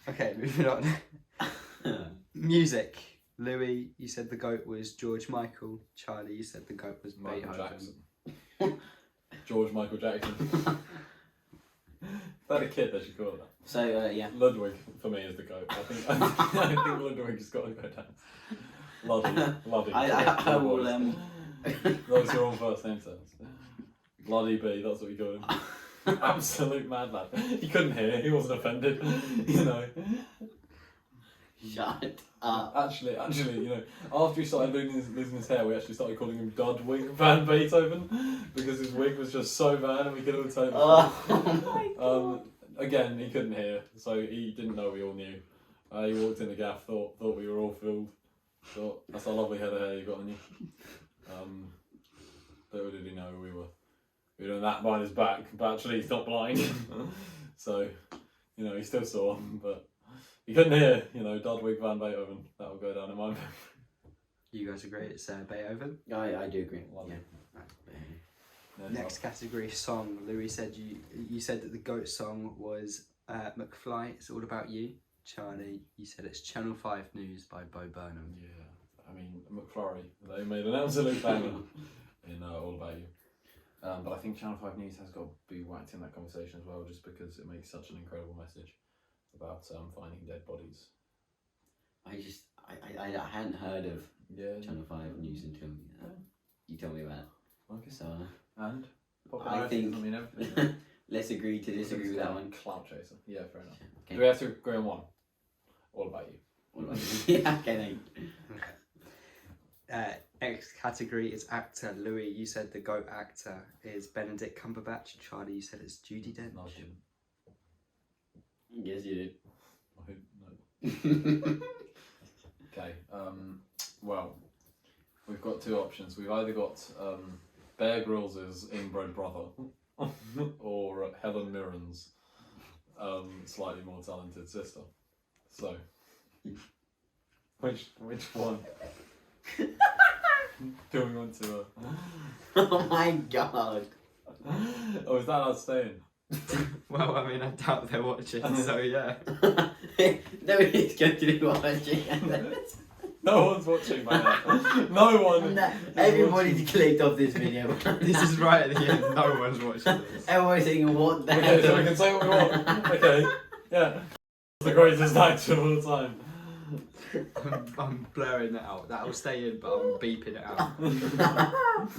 Okay, moving on. Music. Louis, you said the GOAT was George Michael. Charlie, you said the GOAT was Michael Beethoven. Jackson. George Michael Jackson. If I had a kid, they should call it that. So yeah. Ludwig for me is the goat. I think Ludwig has got to go down. Luddy. I will. Those are all first name terms. Bloody B, that's what we call him. Absolute mad lad. He couldn't hear. He wasn't offended. You know. Shut up. Actually, you know, after he started losing his hair, we actually started calling him Dudwig Van Beethoven because his wig was just so bad, and we could all tell. Oh my god. Again, he couldn't hear, so he didn't know we all knew. He walked in the gaff, thought we were all fooled. Thought that's a lovely head of hair you got on you. Little did he know we were doing that behind his back, but actually he's not blind. So, you know, he still saw, but he couldn't hear. You know, Dudwig Van Beethoven. That will go down in my memory. You guys agree it's Beethoven? I do agree. Yeah. Next category, song. Louis said you said that the GOAT song was McFly, It's All About You. Charlie, you said it's Channel 5 News by Bo Burnham. Yeah, I mean, McFlurry, they made an absolute banger in All About You. But I think Channel 5 News has got to be whacked in that conversation as well, just because it makes such an incredible message about finding dead bodies. I hadn't heard of Channel 5 News until you told me about it. Okay. So And I think everything. let's agree to disagree with that one. Clout chaser. Yeah, fair enough. Okay. Do we have to agree on one? All About You. What about you? Yeah, okay. Next category is actor. Louis, you said the GOAT actor is Benedict Cumberbatch. Charlie, you said it's Judi Dench. No, I didn't. Yes, you did. I didn't know. Okay. Well, we've got two options. We've either got Bear Grylls' inbred brother, or Helen Mirren's slightly more talented sister. So, which one do we want to? Oh my god. Oh, is that us staying? Well, I mean, I doubt they're watching, so yeah. Nobody's going to be watching. No one's watching, man. No one. No, everybody's clicked off this video. This is right at the end. No one's watching this. Everyone's thinking, what the Okay, so hell? we can say what we want. Okay. Yeah. The greatest actor of all time. I'm blurring that out. That'll stay in, but I'm beeping it out.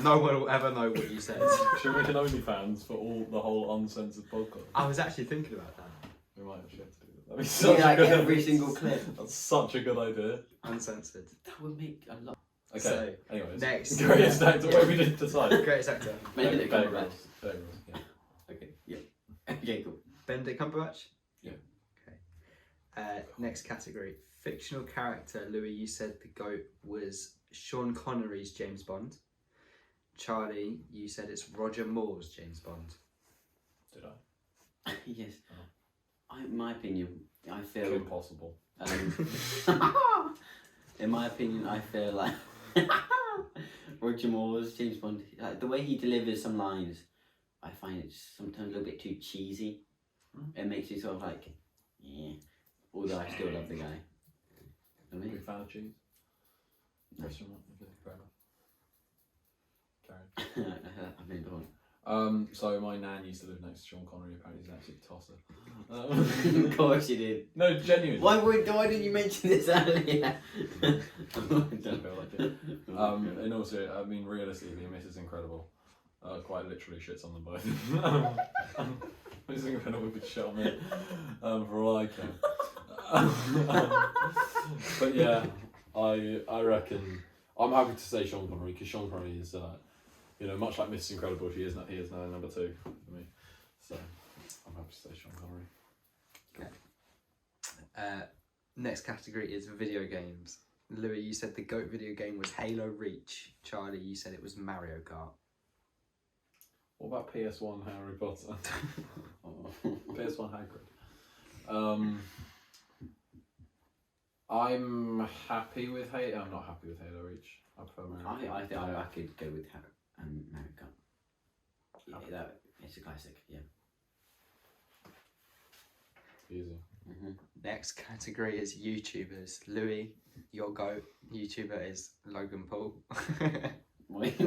No one will ever know what you said. Should we make an OnlyFans for the whole uncensored podcast? I was actually thinking about that. We might actually have to do that. That'd be such like a good every single clip. That's such a good idea. Uncensored. That would make a lot. Okay. So, anyways. next. Greatest actor. Wait, we didn't decide. Greatest actor. Benedict Bear Cumberbatch. Grylls. Bear Grylls, yeah. Okay, yeah. Okay, cool. Benedict Cumberbatch? Yeah. Okay. Next category. Fictional character. Louis, you said the GOAT was Sean Connery's James Bond. Charlie, you said it's Roger Moore's James Bond. Did I? Yes. In my opinion, I feel... Impossible. In my opinion, I feel like Roger Moore's James Bond, like the way he delivers some lines, I find it sometimes a little bit too cheesy. It makes you sort of like, yeah. Although I still love the guy. I mean, Big fan of cheese? No. Question mark? Okay, fair enough. Carry on. I mean, go on. So my nan used to live next to Sean Connery. Apparently, he's an absolute tosser. Of course you did. No, genuinely. Why didn't you mention this earlier? Didn't feel like it. And also, I mean, realistically, Mrs. Incredible quite literally shits on them both. Mrs. Incredible could shit on me for all I care. But yeah, I reckon I'm happy to say Sean Connery because Sean Connery is, you know, much like Mrs. Incredible, he is now number 2 for me. So I'm happy to say Sean Connery. Okay. Next category is video games. Louis, you said the GOAT video game was Halo Reach. Charlie, you said it was Mario Kart. What about PS1 Harry Potter? PS1 Hagrid. I'm happy with Halo. I'm not happy with Halo Reach. I prefer Mario Kart. I think I could go with Mario Kart. Yeah, it's a classic, yeah. Easy. Next category is YouTubers. Louis, your GOAT YouTuber is Logan Paul. Wait.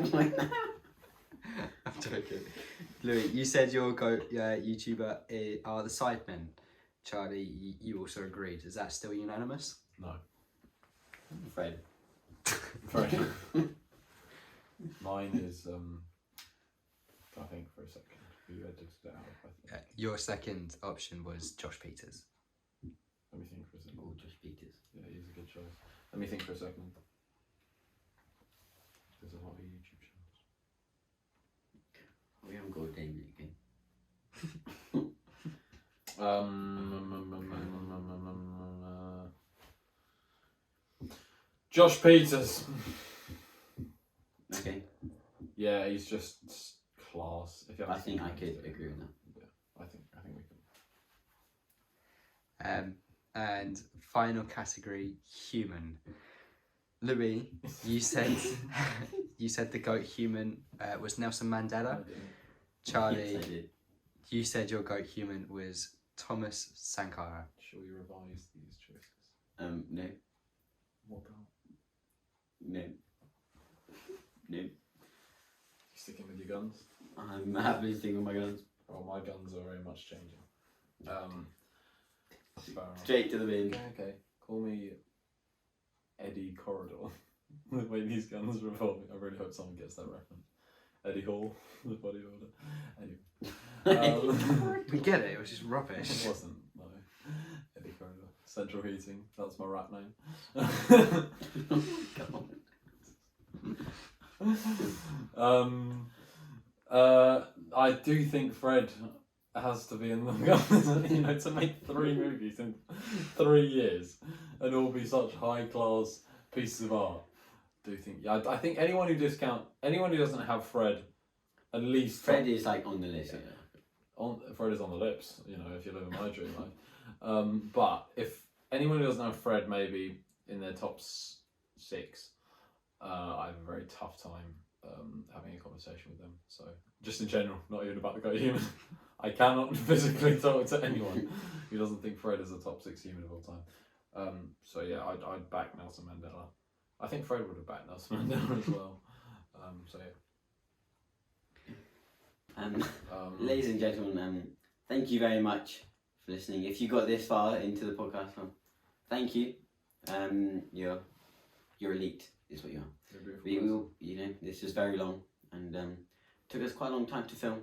I'm joking. Louis, you said your YouTuber are the Sidemen. Charlie, you also agreed. Is that still unanimous? No. Fred. Fred. Mine is I think for a second. You edited it out, I think. Your second option was Josh Peters. Let me think for a second. Oh, Josh Peters. Yeah, he's a good choice. Let me think for a second. There's a lot of YouTube channels. We haven't got a game yet, Josh Peters. okay? Yeah, he's just class. If you I haven't think seen I him, could he's- agree with that. Yeah, I think we can. And final category, human. Louis, you said you said the goat human was Nelson Mandela. Charlie, Yes, I did. you said your goat human was Thomas Sankara. Shall we revise these choices? No. What about? No. No. You sticking with your guns? I'm happily sticking with my guns. Well, my guns are very much changing. Fair enough. Straight to the bin. Okay. Call me Eddie Corridor. The way these guns revolve. I really hope someone gets that reference. Eddie Hall, the bodybuilder. Anyway. We get it. It was just It rubbish. wasn't, no. Eddie Corridor. Central Heating. That's my rap name. I do think Fred has to be in the guns, you know, to make 3 movies in 3 years and all be such high class pieces of art. I do think, yeah, I think anyone who doesn't have Fred, at least Fred is like on the list. Yeah. Yeah. Fred is on the lips, you know, if you live in my dream life. But if anyone who doesn't have Fred, maybe in their top 6, I have a very tough time having a conversation with them. So just in general, not even about the goat human. I cannot physically talk to anyone who doesn't think Fred is a top 6 human of all time. So yeah, I'd back Nelson Mandela. I think Fred would have backed Nelson Mandela as well. So yeah. Ladies and gentlemen, thank you very much for listening. If you got this far into the podcast, thank you. You're elite, is what you are. We will, you know, this was very long and took us quite a long time to film,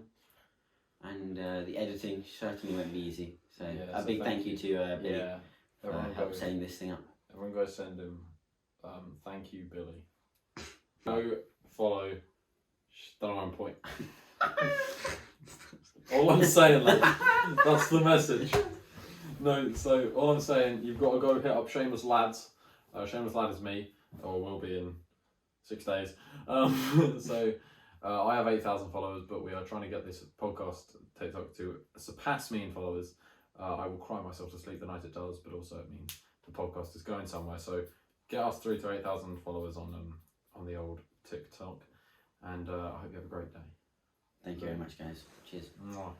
and the editing certainly won't be easy. So Yeah, a big thank you to Billy for everyone help go, setting this thing up. everyone go send him. Thank you, Billy. Go follow. Don't know my point. All I'm saying, like, that's the message. No, so all I'm saying, you've got to go hit up Shameless Lads. Shameless Lad is me, or will be in 6 days. So I have 8,000 followers, but we are trying to get this podcast TikTok to surpass me in followers. I will cry myself to sleep the night it does, but also it means the podcast is going somewhere. So get us through to 8,000 followers on the old TikTok, and I hope you have a great day. Thank you very much, guys. Cheers. Mwah.